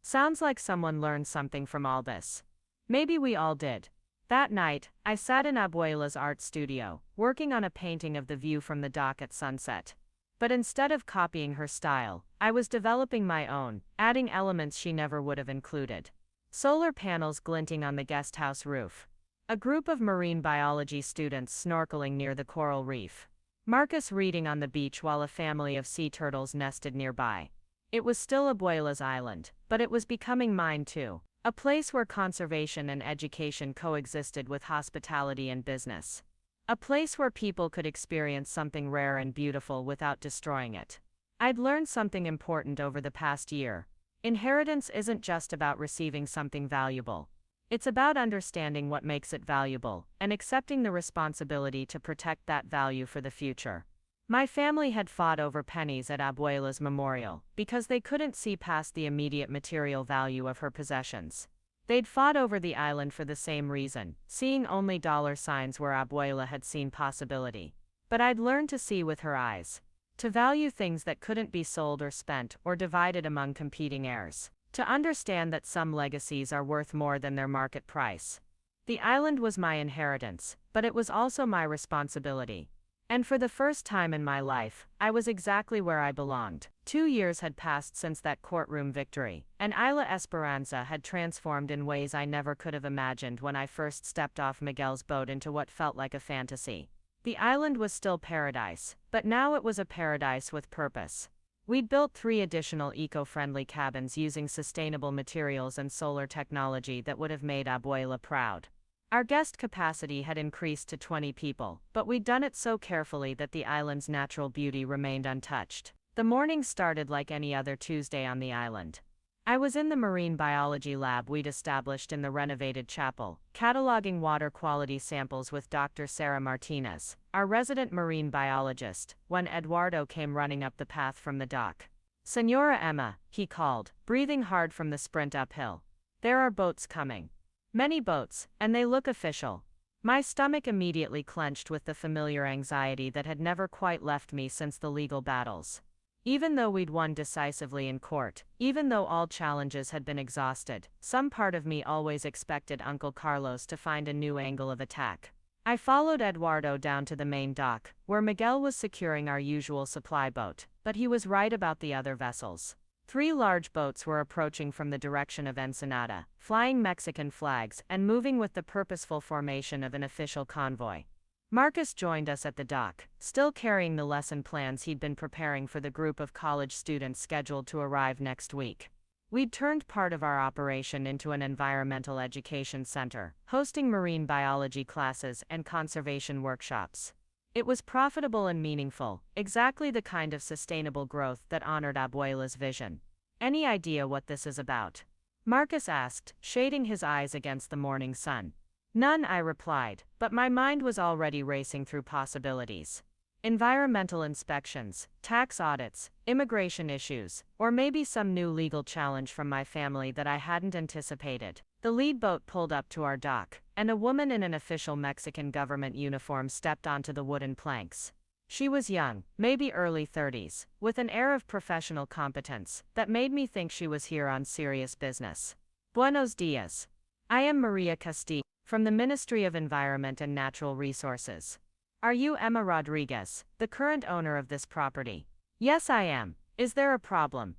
Sounds like someone learned something from all this. Maybe we all did. That night, I sat in Abuela's art studio, working on a painting of the view from the dock at sunset. But instead of copying her style, I was developing my own, adding elements she never would have included. Solar panels glinting on the guest house roof. A group of marine biology students snorkeling near the coral reef. Marcus reading on the beach while a family of sea turtles nested nearby. It was still Abuela's island, but it was becoming mine too. A place where conservation and education coexisted with hospitality and business. A place where people could experience something rare and beautiful without destroying it. I'd learned something important over the past year. Inheritance isn't just about receiving something valuable. It's about understanding what makes it valuable, and accepting the responsibility to protect that value for the future. My family had fought over Pennies at Abuela's memorial, because they couldn't see past the immediate material value of her possessions. They'd fought over the island for the same reason, seeing only dollar signs where Abuela had seen possibility. But I'd learned to see with her eyes. To value things that couldn't be sold or spent or divided among competing heirs. To understand that some legacies are worth more than their market price. The island was my inheritance, but it was also my responsibility. And for the first time in my life, I was exactly where I belonged. 2 years had passed since that courtroom victory, and Isla Esperanza had transformed in ways I never could have imagined when I first stepped off Miguel's boat into what felt like a fantasy. The island was still paradise, but now it was a paradise with purpose. We'd built 3 additional eco-friendly cabins using sustainable materials and solar technology that would have made Abuela proud. Our guest capacity had increased to 20 people, but we'd done it so carefully that the island's natural beauty remained untouched. The morning started like any other Tuesday on the island. I was in the marine biology lab we'd established in the renovated chapel, cataloging water quality samples with Dr. Sarah Martinez, our resident marine biologist, when Eduardo came running up the path from the dock. "Señora Emma," he called, breathing hard from the sprint uphill. "There are boats coming. Many boats, and they look official." My stomach immediately clenched with the familiar anxiety that had never quite left me since the legal battles. Even though we'd won decisively in court, even though all challenges had been exhausted, some part of me always expected Uncle Carlos to find a new angle of attack. I followed Eduardo down to the main dock, where Miguel was securing our usual supply boat, but he was right about the other vessels. 3 large boats were approaching from the direction of Ensenada, flying Mexican flags and moving with the purposeful formation of an official convoy. Marcus joined us at the dock, still carrying the lesson plans he'd been preparing for the group of college students scheduled to arrive next week. We'd turned part of our operation into an environmental education center, hosting marine biology classes and conservation workshops. It was profitable and meaningful, exactly the kind of sustainable growth that honored Abuela's vision. "Any idea what this is about?" Marcus asked, shading his eyes against the morning sun. "None," I replied, but my mind was already racing through possibilities. Environmental inspections, tax audits, immigration issues, or maybe some new legal challenge from my family that I hadn't anticipated. The lead boat pulled up to our dock, and a woman in an official Mexican government uniform stepped onto the wooden planks. She was young, maybe early 30s, with an air of professional competence that made me think she was here on serious business. "Buenos dias. I am Maria Castillo, from the Ministry of Environment and Natural Resources. Are you Emma Rodriguez, the current owner of this property?" "Yes, I am. Is there a problem?"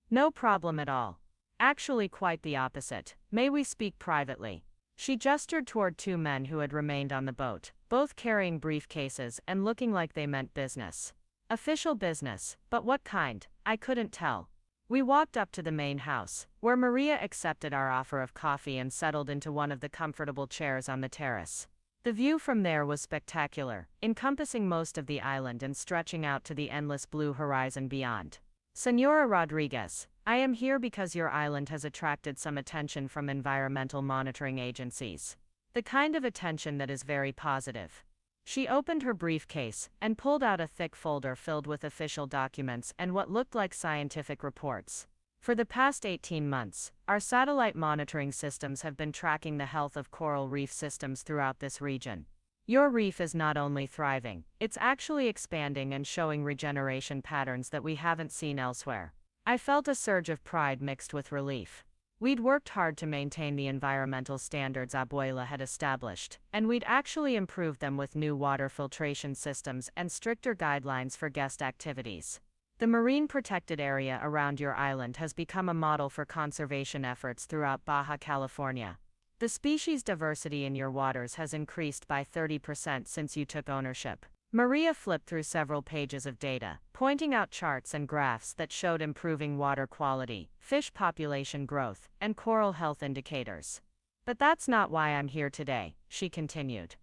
"No problem at all. Actually, quite the opposite. May we speak privately?" She gestured toward 2 men who had remained on the boat, both carrying briefcases and looking like they meant business. Official business, but what kind? I couldn't tell. We walked up to the main house, where Maria accepted our offer of coffee and settled into one of the comfortable chairs on the terrace. The view from there was spectacular, encompassing most of the island and stretching out to the endless blue horizon beyond. "Señora Rodriguez, I am here because your island has attracted some attention from environmental monitoring agencies. The kind of attention that is very positive." She opened her briefcase and pulled out a thick folder filled with official documents and what looked like scientific reports. "For the past 18 months, our satellite monitoring systems have been tracking the health of coral reef systems throughout this region. Your reef is not only thriving, it's actually expanding and showing regeneration patterns that we haven't seen elsewhere." I felt a surge of pride mixed with relief. We'd worked hard to maintain the environmental standards Abuela had established, and we'd actually improved them with new water filtration systems and stricter guidelines for guest activities. The marine protected area around your island has become a model for conservation efforts throughout Baja California. The species diversity in your waters has increased by 30% since you took ownership. Maria flipped through several pages of data, pointing out charts and graphs that showed improving water quality, fish population growth, and coral health indicators. "But that's not why I'm here today," she continued.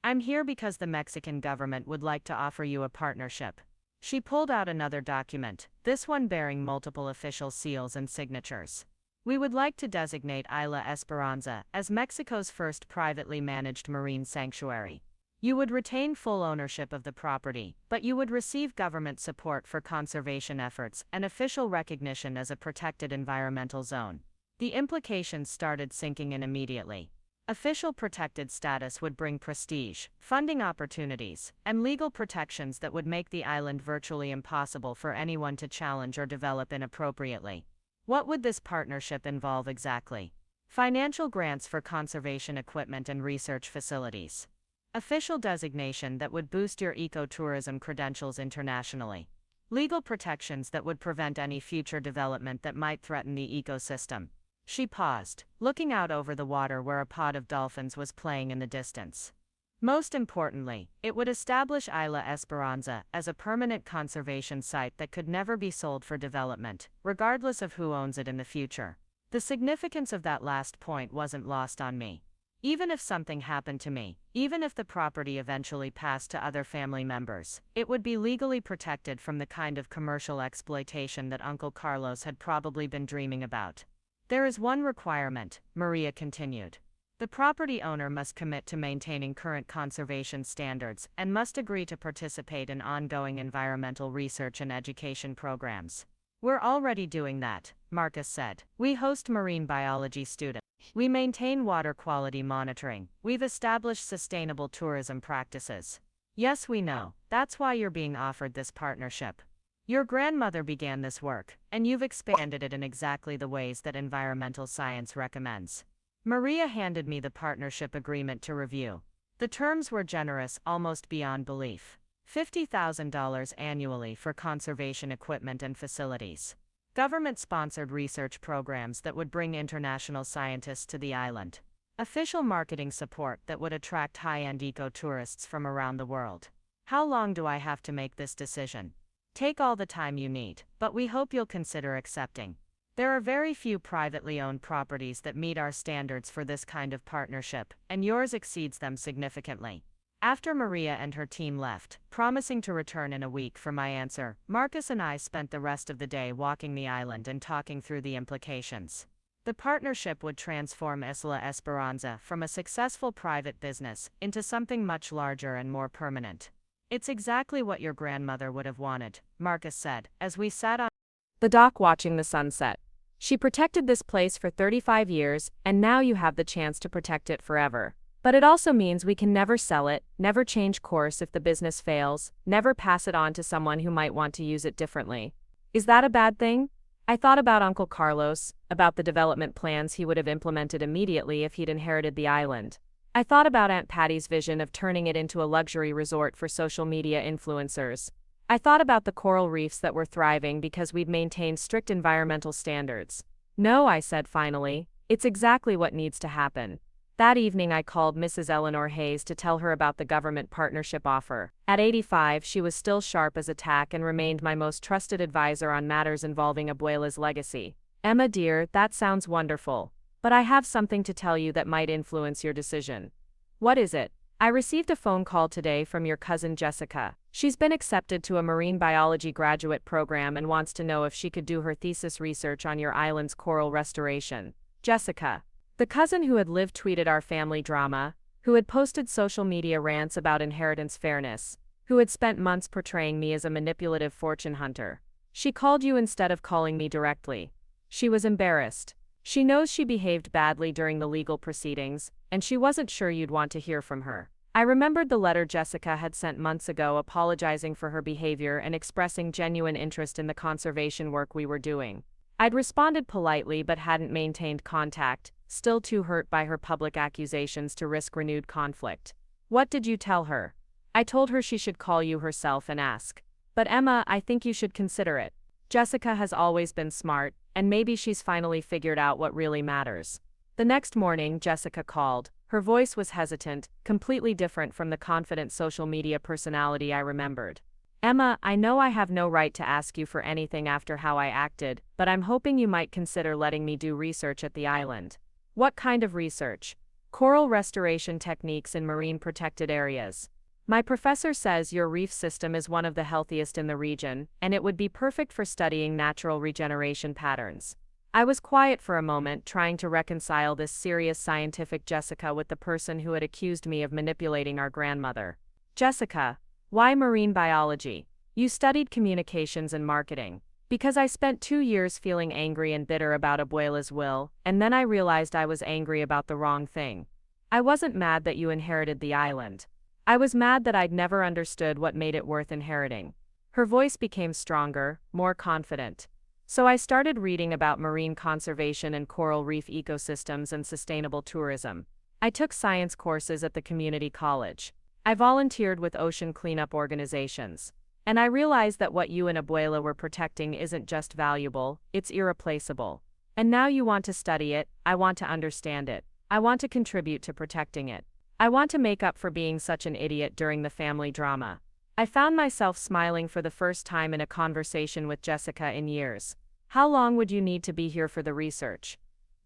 "I'm here because the Mexican government would like to offer you a partnership." She pulled out another document, this one bearing multiple official seals and signatures. "We would like to designate Isla Esperanza as Mexico's first privately managed marine sanctuary. You would retain full ownership of the property, but you would receive government support for conservation efforts and official recognition as a protected environmental zone." The implications started sinking in immediately. Official protected status would bring prestige, funding opportunities, and legal protections that would make the island virtually impossible for anyone to challenge or develop inappropriately. What would this partnership involve exactly? Financial grants for conservation equipment and research facilities. Official designation that would boost your ecotourism credentials internationally. Legal protections that would prevent any future development that might threaten the ecosystem. She paused, looking out over the water where a pod of dolphins was playing in the distance. Most importantly, it would establish Isla Esperanza as a permanent conservation site that could never be sold for development, regardless of who owns it in the future. The significance of that last point wasn't lost on me. Even if something happened to me, even if the property eventually passed to other family members, it would be legally protected from the kind of commercial exploitation that Uncle Carlos had probably been dreaming about. There is one requirement, Maria continued. The property owner must commit to maintaining current conservation standards and must agree to participate in ongoing environmental research and education programs. We're already doing that, Marcus said. We host marine biology students. We maintain water quality monitoring. We've established sustainable tourism practices. Yes, we know. That's why you're being offered this partnership. Your grandmother began this work, and you've expanded it in exactly the ways that environmental science recommends. Maria handed me the partnership agreement to review. The terms were generous, almost beyond belief. $50,000 annually for conservation equipment and facilities. Government-sponsored research programs that would bring international scientists to the island. Official marketing support that would attract high-end eco-tourists from around the world. How long do I have to make this decision? Take all the time you need, but we hope you'll consider accepting. There are very few privately owned properties that meet our standards for this kind of partnership, and yours exceeds them significantly. After Maria and her team left, promising to return in a week for my answer, Marcus and I spent the rest of the day walking the island and talking through the implications. The partnership would transform Isla Esperanza from a successful private business into something much larger and more permanent. It's exactly what your grandmother would have wanted, Marcus said, as we sat on the dock watching the sunset. She protected this place for 35 years, and now you have the chance to protect it forever. But it also means we can never sell it, never change course if the business fails, never pass it on to someone who might want to use it differently. Is that a bad thing? I thought about Uncle Carlos, about the development plans he would have implemented immediately if he'd inherited the island. I thought about Aunt Patty's vision of turning it into a luxury resort for social media influencers. I thought about the coral reefs that were thriving because we'd maintained strict environmental standards. No, I said finally, it's exactly what needs to happen. That evening I called Mrs. Eleanor Hayes to tell her about the government partnership offer. At 85, she was still sharp as a tack and remained my most trusted advisor on matters involving Abuela's legacy. Emma dear, that sounds wonderful. But I have something to tell you that might influence your decision. What is it? I received a phone call today from your cousin Jessica. She's been accepted to a marine biology graduate program and wants to know if she could do her thesis research on your island's coral restoration. Jessica. The cousin who had live-tweeted our family drama, who had posted social media rants about inheritance fairness, who had spent months portraying me as a manipulative fortune hunter. She called you instead of calling me directly. She was embarrassed. She knows she behaved badly during the legal proceedings, and she wasn't sure you'd want to hear from her. I remembered the letter Jessica had sent months ago apologizing for her behavior and expressing genuine interest in the conservation work we were doing. I'd responded politely but hadn't maintained contact, still too hurt by her public accusations to risk renewed conflict. What did you tell her? I told her she should call you herself and ask. But Emma, I think you should consider it. Jessica has always been smart, and maybe she's finally figured out what really matters. The next morning, Jessica called. Her voice was hesitant, completely different from the confident social media personality I remembered. Emma, I know I have no right to ask you for anything after how I acted, but I'm hoping you might consider letting me do research at the island. What kind of research? Coral restoration techniques in marine protected areas. My professor says your reef system is one of the healthiest in the region, and it would be perfect for studying natural regeneration patterns. I was quiet for a moment, trying to reconcile this serious scientific Jessica with the person who had accused me of manipulating our grandmother. Jessica, why marine biology? You studied communications and marketing. Because I spent 2 years feeling angry and bitter about Abuela's will, and then I realized I was angry about the wrong thing. I wasn't mad that you inherited the island. I was mad that I'd never understood what made it worth inheriting. Her voice became stronger, more confident. So I started reading about marine conservation and coral reef ecosystems and sustainable tourism. I took science courses at the community college. I volunteered with ocean cleanup organizations. And I realized that what you and Abuela were protecting isn't just valuable, it's irreplaceable. And now you want to study it, I want to understand it. I want to contribute to protecting it. I want to make up for being such an idiot during the family drama. I found myself smiling for the first time in a conversation with Jessica in years. How long would you need to be here for the research?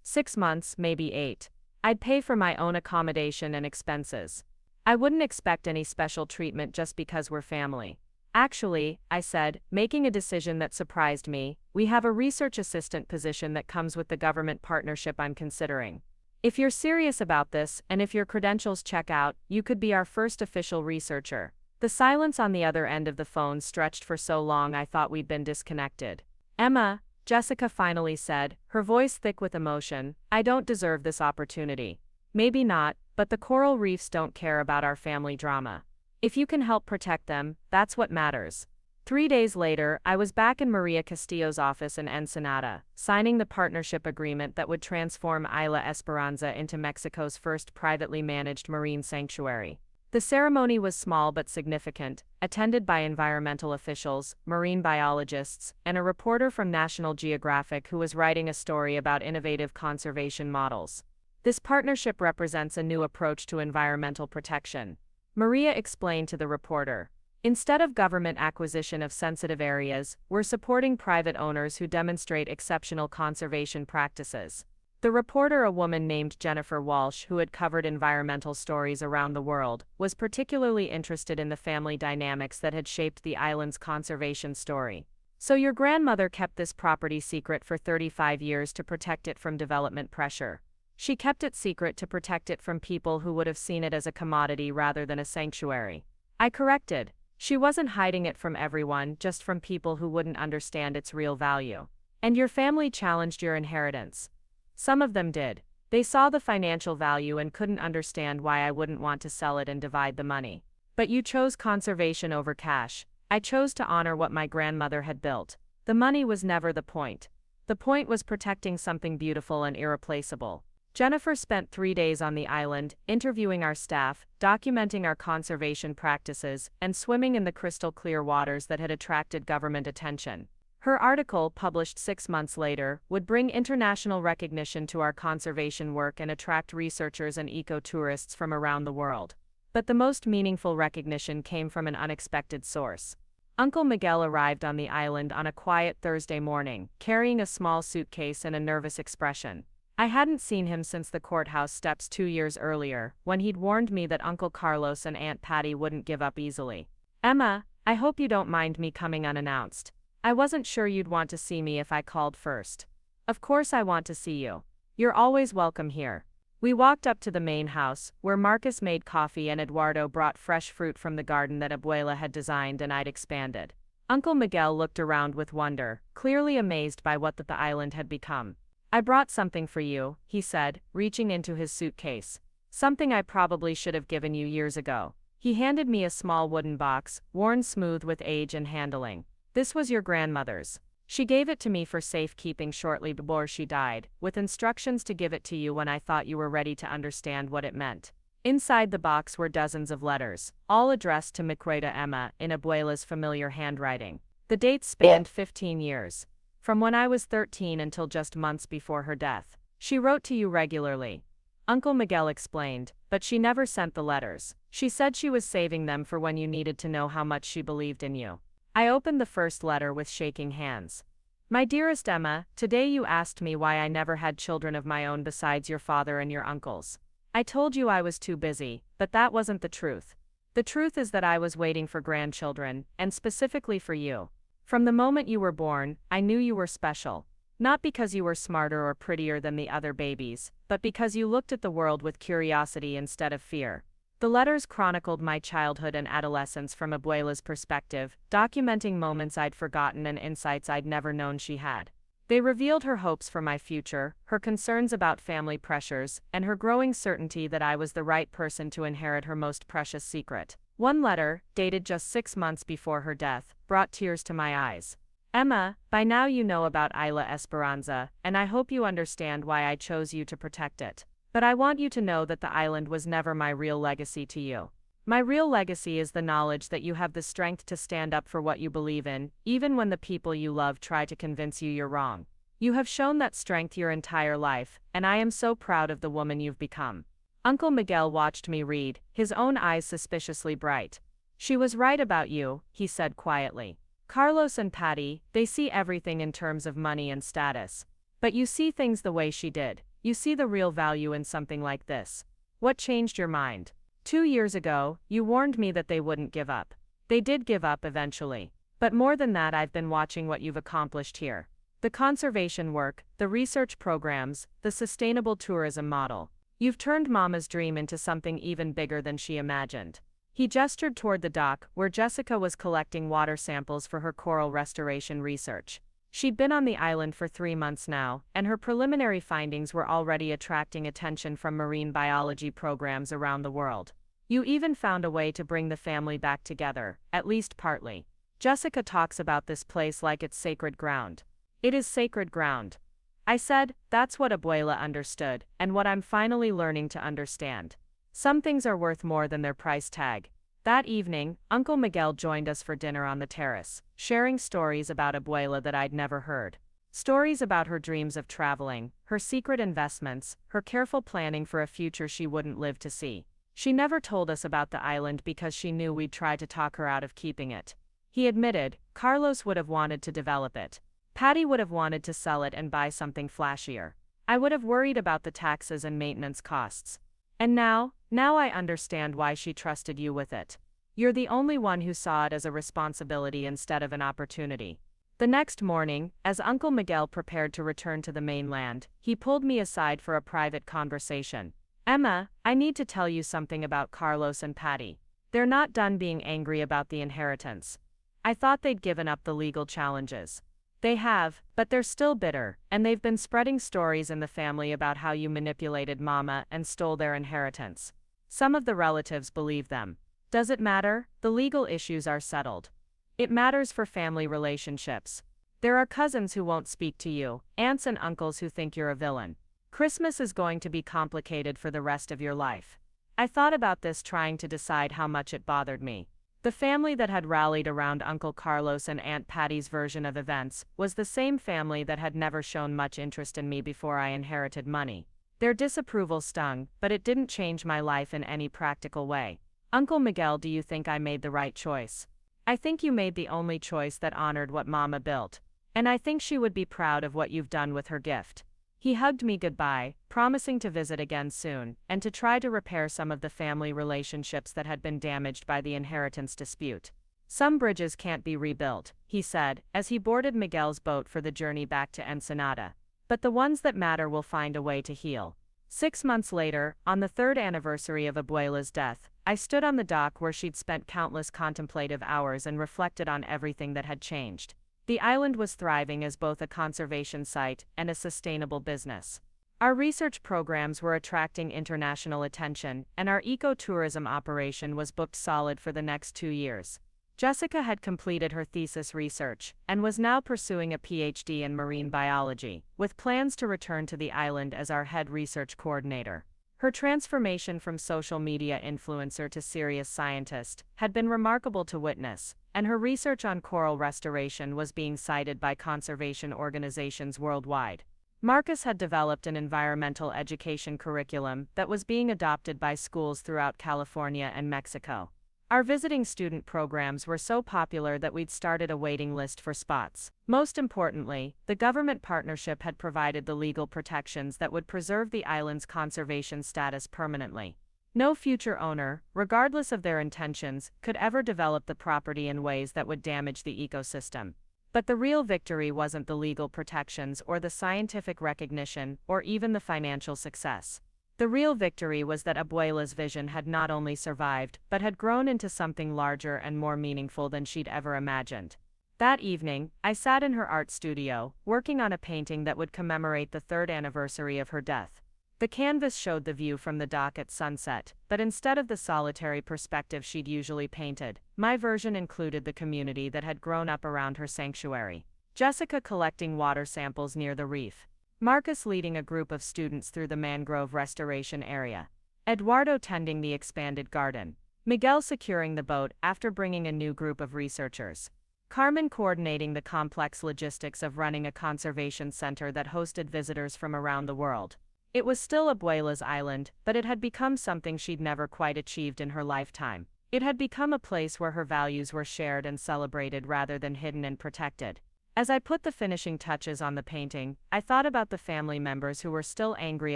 6 months, maybe 8. I'd pay for my own accommodation and expenses. I wouldn't expect any special treatment just because we're family. Actually, I said, making a decision that surprised me, we have a research assistant position that comes with the government partnership I'm considering. If you're serious about this, and if your credentials check out, you could be our first official researcher. The silence on the other end of the phone stretched for so long I thought we'd been disconnected. Emma, Jessica finally said, her voice thick with emotion, I don't deserve this opportunity. Maybe not, but the coral reefs don't care about our family drama. If you can help protect them, that's what matters. 3 days later, I was back in Maria Castillo's office in Ensenada, signing the partnership agreement that would transform Isla Esperanza into Mexico's first privately managed marine sanctuary. The ceremony was small but significant, attended by environmental officials, marine biologists, and a reporter from National Geographic who was writing a story about innovative conservation models. This partnership represents a new approach to environmental protection, Maria explained to the reporter. Instead of government acquisition of sensitive areas, we're supporting private owners who demonstrate exceptional conservation practices. The reporter, a woman named Jennifer Walsh who had covered environmental stories around the world, was particularly interested in the family dynamics that had shaped the island's conservation story. So your grandmother kept this property secret for 35 years to protect it from development pressure. She kept it secret to protect it from people who would have seen it as a commodity rather than a sanctuary. I corrected. She wasn't hiding it from everyone, just from people who wouldn't understand its real value. And your family challenged your inheritance. Some of them did. They saw the financial value and couldn't understand why I wouldn't want to sell it and divide the money. But you chose conservation over cash. I chose to honor what my grandmother had built. The money was never the point. The point was protecting something beautiful and irreplaceable. Jennifer spent 3 days on the island, interviewing our staff, documenting our conservation practices, and swimming in the crystal-clear waters that had attracted government attention. Her article, published 6 months later, would bring international recognition to our conservation work and attract researchers and eco-tourists from around the world. But the most meaningful recognition came from an unexpected source. Uncle Miguel arrived on the island on a quiet Thursday morning, carrying a small suitcase and a nervous expression. I hadn't seen him since the courthouse steps 2 years earlier, when he'd warned me that Uncle Carlos and Aunt Patty wouldn't give up easily. Emma, I hope you don't mind me coming unannounced. I wasn't sure you'd want to see me if I called first. Of course I want to see you. You're always welcome here. We walked up to the main house, where Marcus made coffee and Eduardo brought fresh fruit from the garden that Abuela had designed and I'd expanded. Uncle Miguel looked around with wonder, clearly amazed by what the island had become. I brought something for you, he said, reaching into his suitcase. Something I probably should have given you years ago. He handed me a small wooden box, worn smooth with age and handling. This was your grandmother's. She gave it to me for safekeeping shortly before she died, with instructions to give it to you when I thought you were ready to understand what it meant. Inside the box were dozens of letters, all addressed to Miqueta Emma in Abuela's familiar handwriting. The dates spanned 15 years. From when I was 13 until just months before her death. She wrote to you regularly. Uncle Miguel explained, but she never sent the letters. She said she was saving them for when you needed to know how much she believed in you. I opened the first letter with shaking hands. My dearest Emma, today you asked me why I never had children of my own besides your father and your uncles. I told you I was too busy, but that wasn't the truth. The truth is that I was waiting for grandchildren, and specifically for you. From the moment you were born, I knew you were special. Not because you were smarter or prettier than the other babies, but because you looked at the world with curiosity instead of fear. The letters chronicled my childhood and adolescence from Abuela's perspective, documenting moments I'd forgotten and insights I'd never known she had. They revealed her hopes for my future, her concerns about family pressures, and her growing certainty that I was the right person to inherit her most precious secret. One letter, dated just 6 months before her death, brought tears to my eyes. Emma, by now you know about Isla Esperanza, and I hope you understand why I chose you to protect it. But I want you to know that the island was never my real legacy to you. My real legacy is the knowledge that you have the strength to stand up for what you believe in, even when the people you love try to convince you you're wrong. You have shown that strength your entire life, and I am so proud of the woman you've become. Uncle Miguel watched me read, his own eyes suspiciously bright. She was right about you, he said quietly. Carlos and Patty, they see everything in terms of money and status. But you see things the way she did. You see the real value in something like this. What changed your mind? 2 years ago, you warned me that they wouldn't give up. They did give up eventually. But more than that, I've been watching what you've accomplished here. The conservation work, the research programs, the sustainable tourism model. You've turned Mama's dream into something even bigger than she imagined. He gestured toward the dock, where Jessica was collecting water samples for her coral restoration research. She'd been on the island for 3 months now, and her preliminary findings were already attracting attention from marine biology programs around the world. You even found a way to bring the family back together, at least partly. Jessica talks about this place like it's sacred ground. It is sacred ground. I said, that's what Abuela understood, and what I'm finally learning to understand. Some things are worth more than their price tag. That evening, Uncle Miguel joined us for dinner on the terrace, sharing stories about Abuela that I'd never heard. Stories about her dreams of traveling, her secret investments, her careful planning for a future she wouldn't live to see. She never told us about the island because she knew we'd try to talk her out of keeping it. He admitted, Carlos would have wanted to develop it. Patty would have wanted to sell it and buy something flashier. I would have worried about the taxes and maintenance costs. And now I understand why she trusted you with it. You're the only one who saw it as a responsibility instead of an opportunity. The next morning, as Uncle Miguel prepared to return to the mainland, he pulled me aside for a private conversation. Emma, I need to tell you something about Carlos and Patty. They're not done being angry about the inheritance. I thought they'd given up the legal challenges. They have, but they're still bitter, and they've been spreading stories in the family about how you manipulated Mama and stole their inheritance. Some of the relatives believe them. Does it matter? The legal issues are settled. It matters for family relationships. There are cousins who won't speak to you, aunts and uncles who think you're a villain. Christmas is going to be complicated for the rest of your life. I thought about this, trying to decide how much it bothered me. The family that had rallied around Uncle Carlos and Aunt Patty's version of events was the same family that had never shown much interest in me before I inherited money. Their disapproval stung, but it didn't change my life in any practical way. Uncle Miguel, do you think I made the right choice? I think you made the only choice that honored what Mama built. And I think she would be proud of what you've done with her gift. He hugged me goodbye, promising to visit again soon, and to try to repair some of the family relationships that had been damaged by the inheritance dispute. Some bridges can't be rebuilt, he said, as he boarded Miguel's boat for the journey back to Ensenada. But the ones that matter will find a way to heal. 6 months later, on the 3rd anniversary of Abuela's death, I stood on the dock where she'd spent countless contemplative hours and reflected on everything that had changed. The island was thriving as both a conservation site and a sustainable business. Our research programs were attracting international attention, and our ecotourism operation was booked solid for the next 2 years. Jessica had completed her thesis research and was now pursuing a PhD in marine biology, with plans to return to the island as our head research coordinator. Her transformation from social media influencer to serious scientist had been remarkable to witness, and her research on coral restoration was being cited by conservation organizations worldwide. Marcus had developed an environmental education curriculum that was being adopted by schools throughout California and Mexico. Our visiting student programs were so popular that we'd started a waiting list for spots. Most importantly, the government partnership had provided the legal protections that would preserve the island's conservation status permanently. No future owner, regardless of their intentions, could ever develop the property in ways that would damage the ecosystem. But the real victory wasn't the legal protections or the scientific recognition or even the financial success. The real victory was that Abuela's vision had not only survived, but had grown into something larger and more meaningful than she'd ever imagined. That evening, I sat in her art studio, working on a painting that would commemorate the third anniversary of her death. The canvas showed the view from the dock at sunset, but instead of the solitary perspective she'd usually painted, my version included the community that had grown up around her sanctuary. Jessica collecting water samples near the reef. Marcus leading a group of students through the mangrove restoration area. Eduardo tending the expanded garden. Miguel securing the boat after bringing a new group of researchers. Carmen coordinating the complex logistics of running a conservation center that hosted visitors from around the world. It was still Abuela's island, but it had become something she'd never quite achieved in her lifetime. It had become a place where her values were shared and celebrated rather than hidden and protected. As I put the finishing touches on the painting, I thought about the family members who were still angry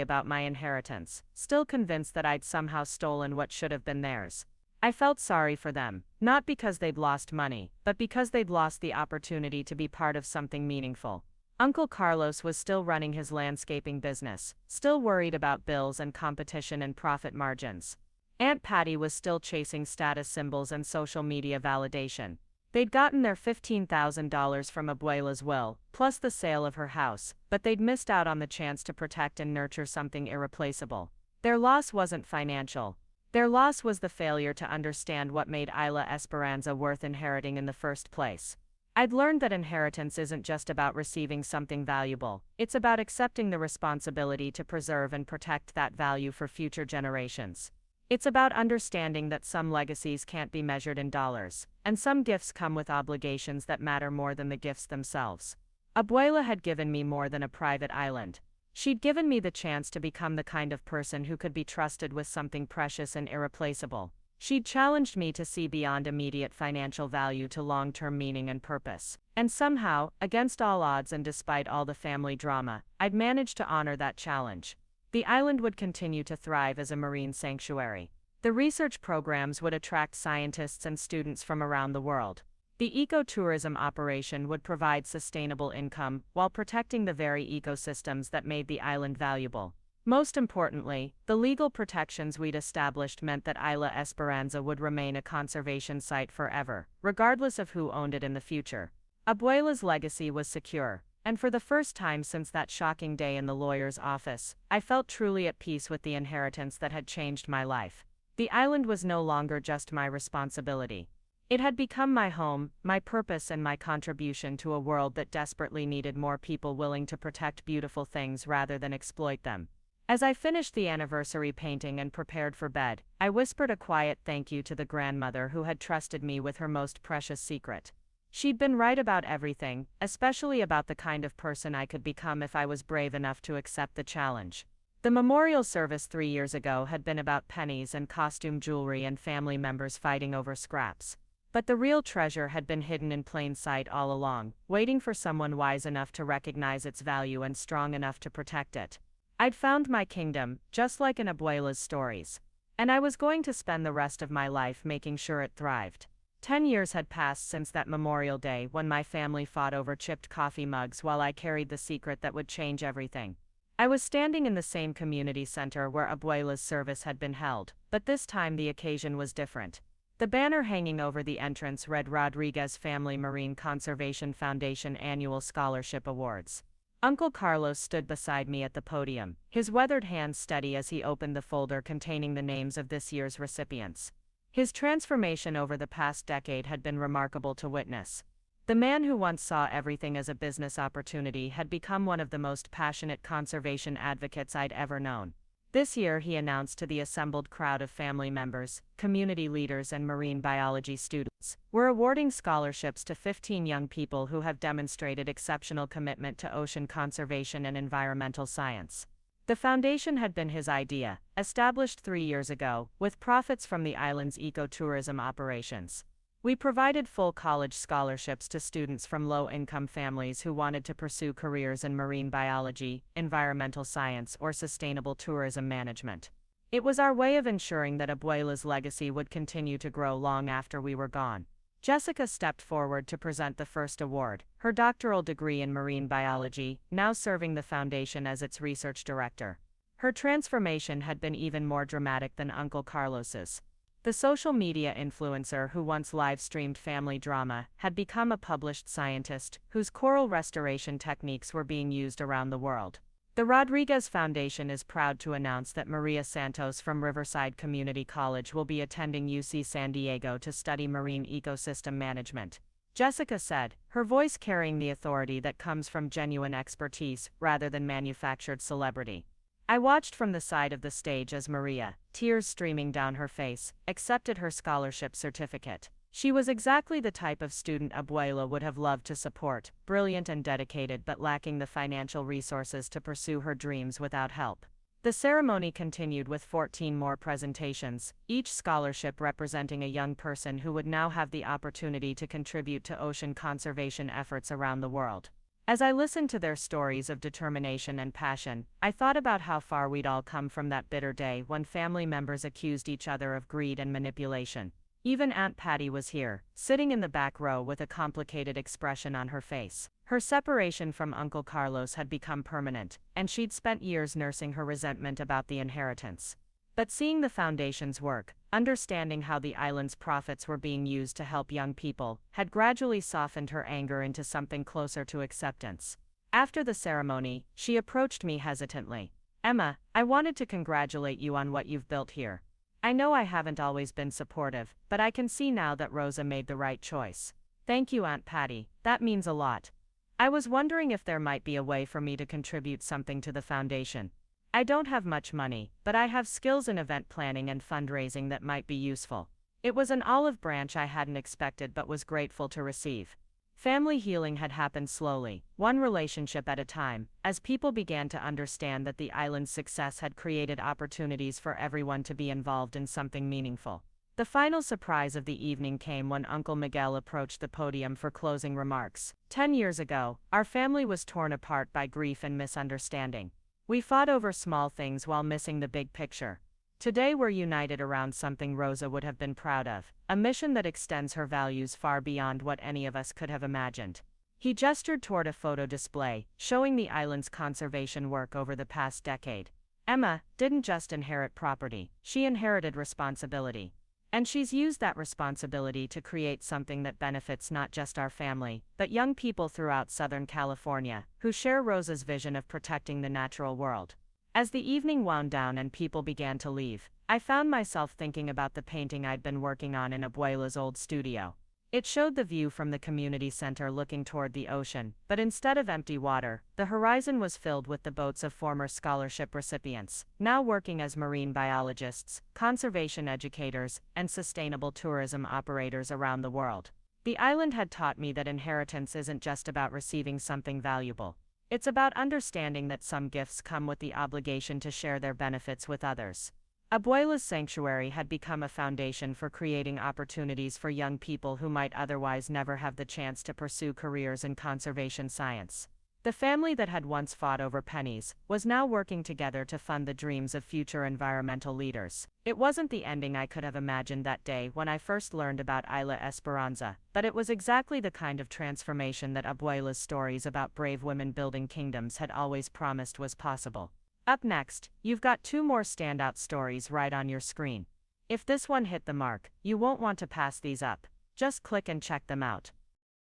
about my inheritance, still convinced that I'd somehow stolen what should have been theirs. I felt sorry for them, not because they'd lost money, but because they'd lost the opportunity to be part of something meaningful. Uncle Carlos was still running his landscaping business, still worried about bills and competition and profit margins. Aunt Patty was still chasing status symbols and social media validation. They'd gotten their $15,000 from Abuela's will, plus the sale of her house, but they'd missed out on the chance to protect and nurture something irreplaceable. Their loss wasn't financial. Their loss was the failure to understand what made Isla Esperanza worth inheriting in the first place. I'd learned that inheritance isn't just about receiving something valuable, it's about accepting the responsibility to preserve and protect that value for future generations. It's about understanding that some legacies can't be measured in dollars, and some gifts come with obligations that matter more than the gifts themselves. Abuela had given me more than a private island. She'd given me the chance to become the kind of person who could be trusted with something precious and irreplaceable. She'd challenged me to see beyond immediate financial value to long-term meaning and purpose. And somehow, against all odds and despite all the family drama, I'd managed to honor that challenge. The island would continue to thrive as a marine sanctuary. The research programs would attract scientists and students from around the world. The ecotourism operation would provide sustainable income while protecting the very ecosystems that made the island valuable. Most importantly, the legal protections we'd established meant that Isla Esperanza would remain a conservation site forever, regardless of who owned it in the future. Abuela's legacy was secure, and for the first time since that shocking day in the lawyer's office, I felt truly at peace with the inheritance that had changed my life. The island was no longer just my responsibility. It had become my home, my purpose, and my contribution to a world that desperately needed more people willing to protect beautiful things rather than exploit them. As I finished the anniversary painting and prepared for bed, I whispered a quiet thank you to the grandmother who had trusted me with her most precious secret. She'd been right about everything, especially about the kind of person I could become if I was brave enough to accept the challenge. The memorial service 3 years ago had been about pennies and costume jewelry and family members fighting over scraps. But the real treasure had been hidden in plain sight all along, waiting for someone wise enough to recognize its value and strong enough to protect it. I'd found my kingdom, just like in Abuela's stories. And I was going to spend the rest of my life making sure it thrived. 10 years had passed since that Memorial Day when my family fought over chipped coffee mugs while I carried the secret that would change everything. I was standing in the same community center where Abuela's service had been held, but this time the occasion was different. The banner hanging over the entrance read Rodriguez Family Marine Conservation Foundation Annual Scholarship Awards. Uncle Carlos stood beside me at the podium, his weathered hands steady as he opened the folder containing the names of this year's recipients. His transformation over the past decade had been remarkable to witness. The man who once saw everything as a business opportunity had become one of the most passionate conservation advocates I'd ever known. This year, he announced to the assembled crowd of family members, community leaders, and marine biology students, we're awarding scholarships to 15 young people who have demonstrated exceptional commitment to ocean conservation and environmental science. The foundation had been his idea, established 3 years ago, with profits from the island's ecotourism operations. We provided full college scholarships to students from low-income families who wanted to pursue careers in marine biology, environmental science, or sustainable tourism management. It was our way of ensuring that Abuela's legacy would continue to grow long after we were gone. Jessica stepped forward to present the first award, her doctoral degree in marine biology, now serving the foundation as its research director. Her transformation had been even more dramatic than Uncle Carlos's. The social media influencer who once live-streamed family drama had become a published scientist whose coral restoration techniques were being used around the world. The Rodriguez Foundation is proud to announce that Maria Santos from Riverside Community College will be attending UC San Diego to study marine ecosystem management. Jessica said, her voice carrying the authority that comes from genuine expertise rather than manufactured celebrity. I watched from the side of the stage as Maria, tears streaming down her face, accepted her scholarship certificate. She was exactly the type of student Abuela would have loved to support, brilliant and dedicated but lacking the financial resources to pursue her dreams without help. The ceremony continued with 14 more presentations, each scholarship representing a young person who would now have the opportunity to contribute to ocean conservation efforts around the world. As I listened to their stories of determination and passion, I thought about how far we'd all come from that bitter day when family members accused each other of greed and manipulation. Even Aunt Patty was here, sitting in the back row with a complicated expression on her face. Her separation from Uncle Carlos had become permanent, and she'd spent years nursing her resentment about the inheritance. But seeing the foundation's work, understanding how the island's profits were being used to help young people, had gradually softened her anger into something closer to acceptance. After the ceremony, she approached me hesitantly. "Emma, I wanted to congratulate you on what you've built here. I know I haven't always been supportive, but I can see now that Rosa made the right choice." "Thank you, Aunt Patty, that means a lot. I was wondering if there might be a way for me to contribute something to the foundation. I don't have much money, but I have skills in event planning and fundraising that might be useful." It was an olive branch I hadn't expected but was grateful to receive. Family healing had happened slowly, one relationship at a time, as people began to understand that the island's success had created opportunities for everyone to be involved in something meaningful. The final surprise of the evening came when Uncle Miguel approached the podium for closing remarks. 10 years ago, our family was torn apart by grief and misunderstanding. We fought over small things while missing the big picture. Today we're united around something Rosa would have been proud of, a mission that extends her values far beyond what any of us could have imagined. He gestured toward a photo display, showing the island's conservation work over the past decade. Emma didn't just inherit property, she inherited responsibility. And she's used that responsibility to create something that benefits not just our family, but young people throughout Southern California, who share Rosa's vision of protecting the natural world. As the evening wound down and people began to leave, I found myself thinking about the painting I'd been working on in Abuela's old studio. It showed the view from the community center looking toward the ocean, but instead of empty water, the horizon was filled with the boats of former scholarship recipients, now working as marine biologists, conservation educators, and sustainable tourism operators around the world. The island had taught me that inheritance isn't just about receiving something valuable. It's about understanding that some gifts come with the obligation to share their benefits with others. Abuela's sanctuary had become a foundation for creating opportunities for young people who might otherwise never have the chance to pursue careers in conservation science. The family that had once fought over pennies was now working together to fund the dreams of future environmental leaders. It wasn't the ending I could have imagined that day when I first learned about Isla Esperanza, but it was exactly the kind of transformation that Abuela's stories about brave women building kingdoms had always promised was possible. Up next, you've got 2 more standout stories right on your screen. If this one hit the mark, you won't want to pass these up. Just click and check them out.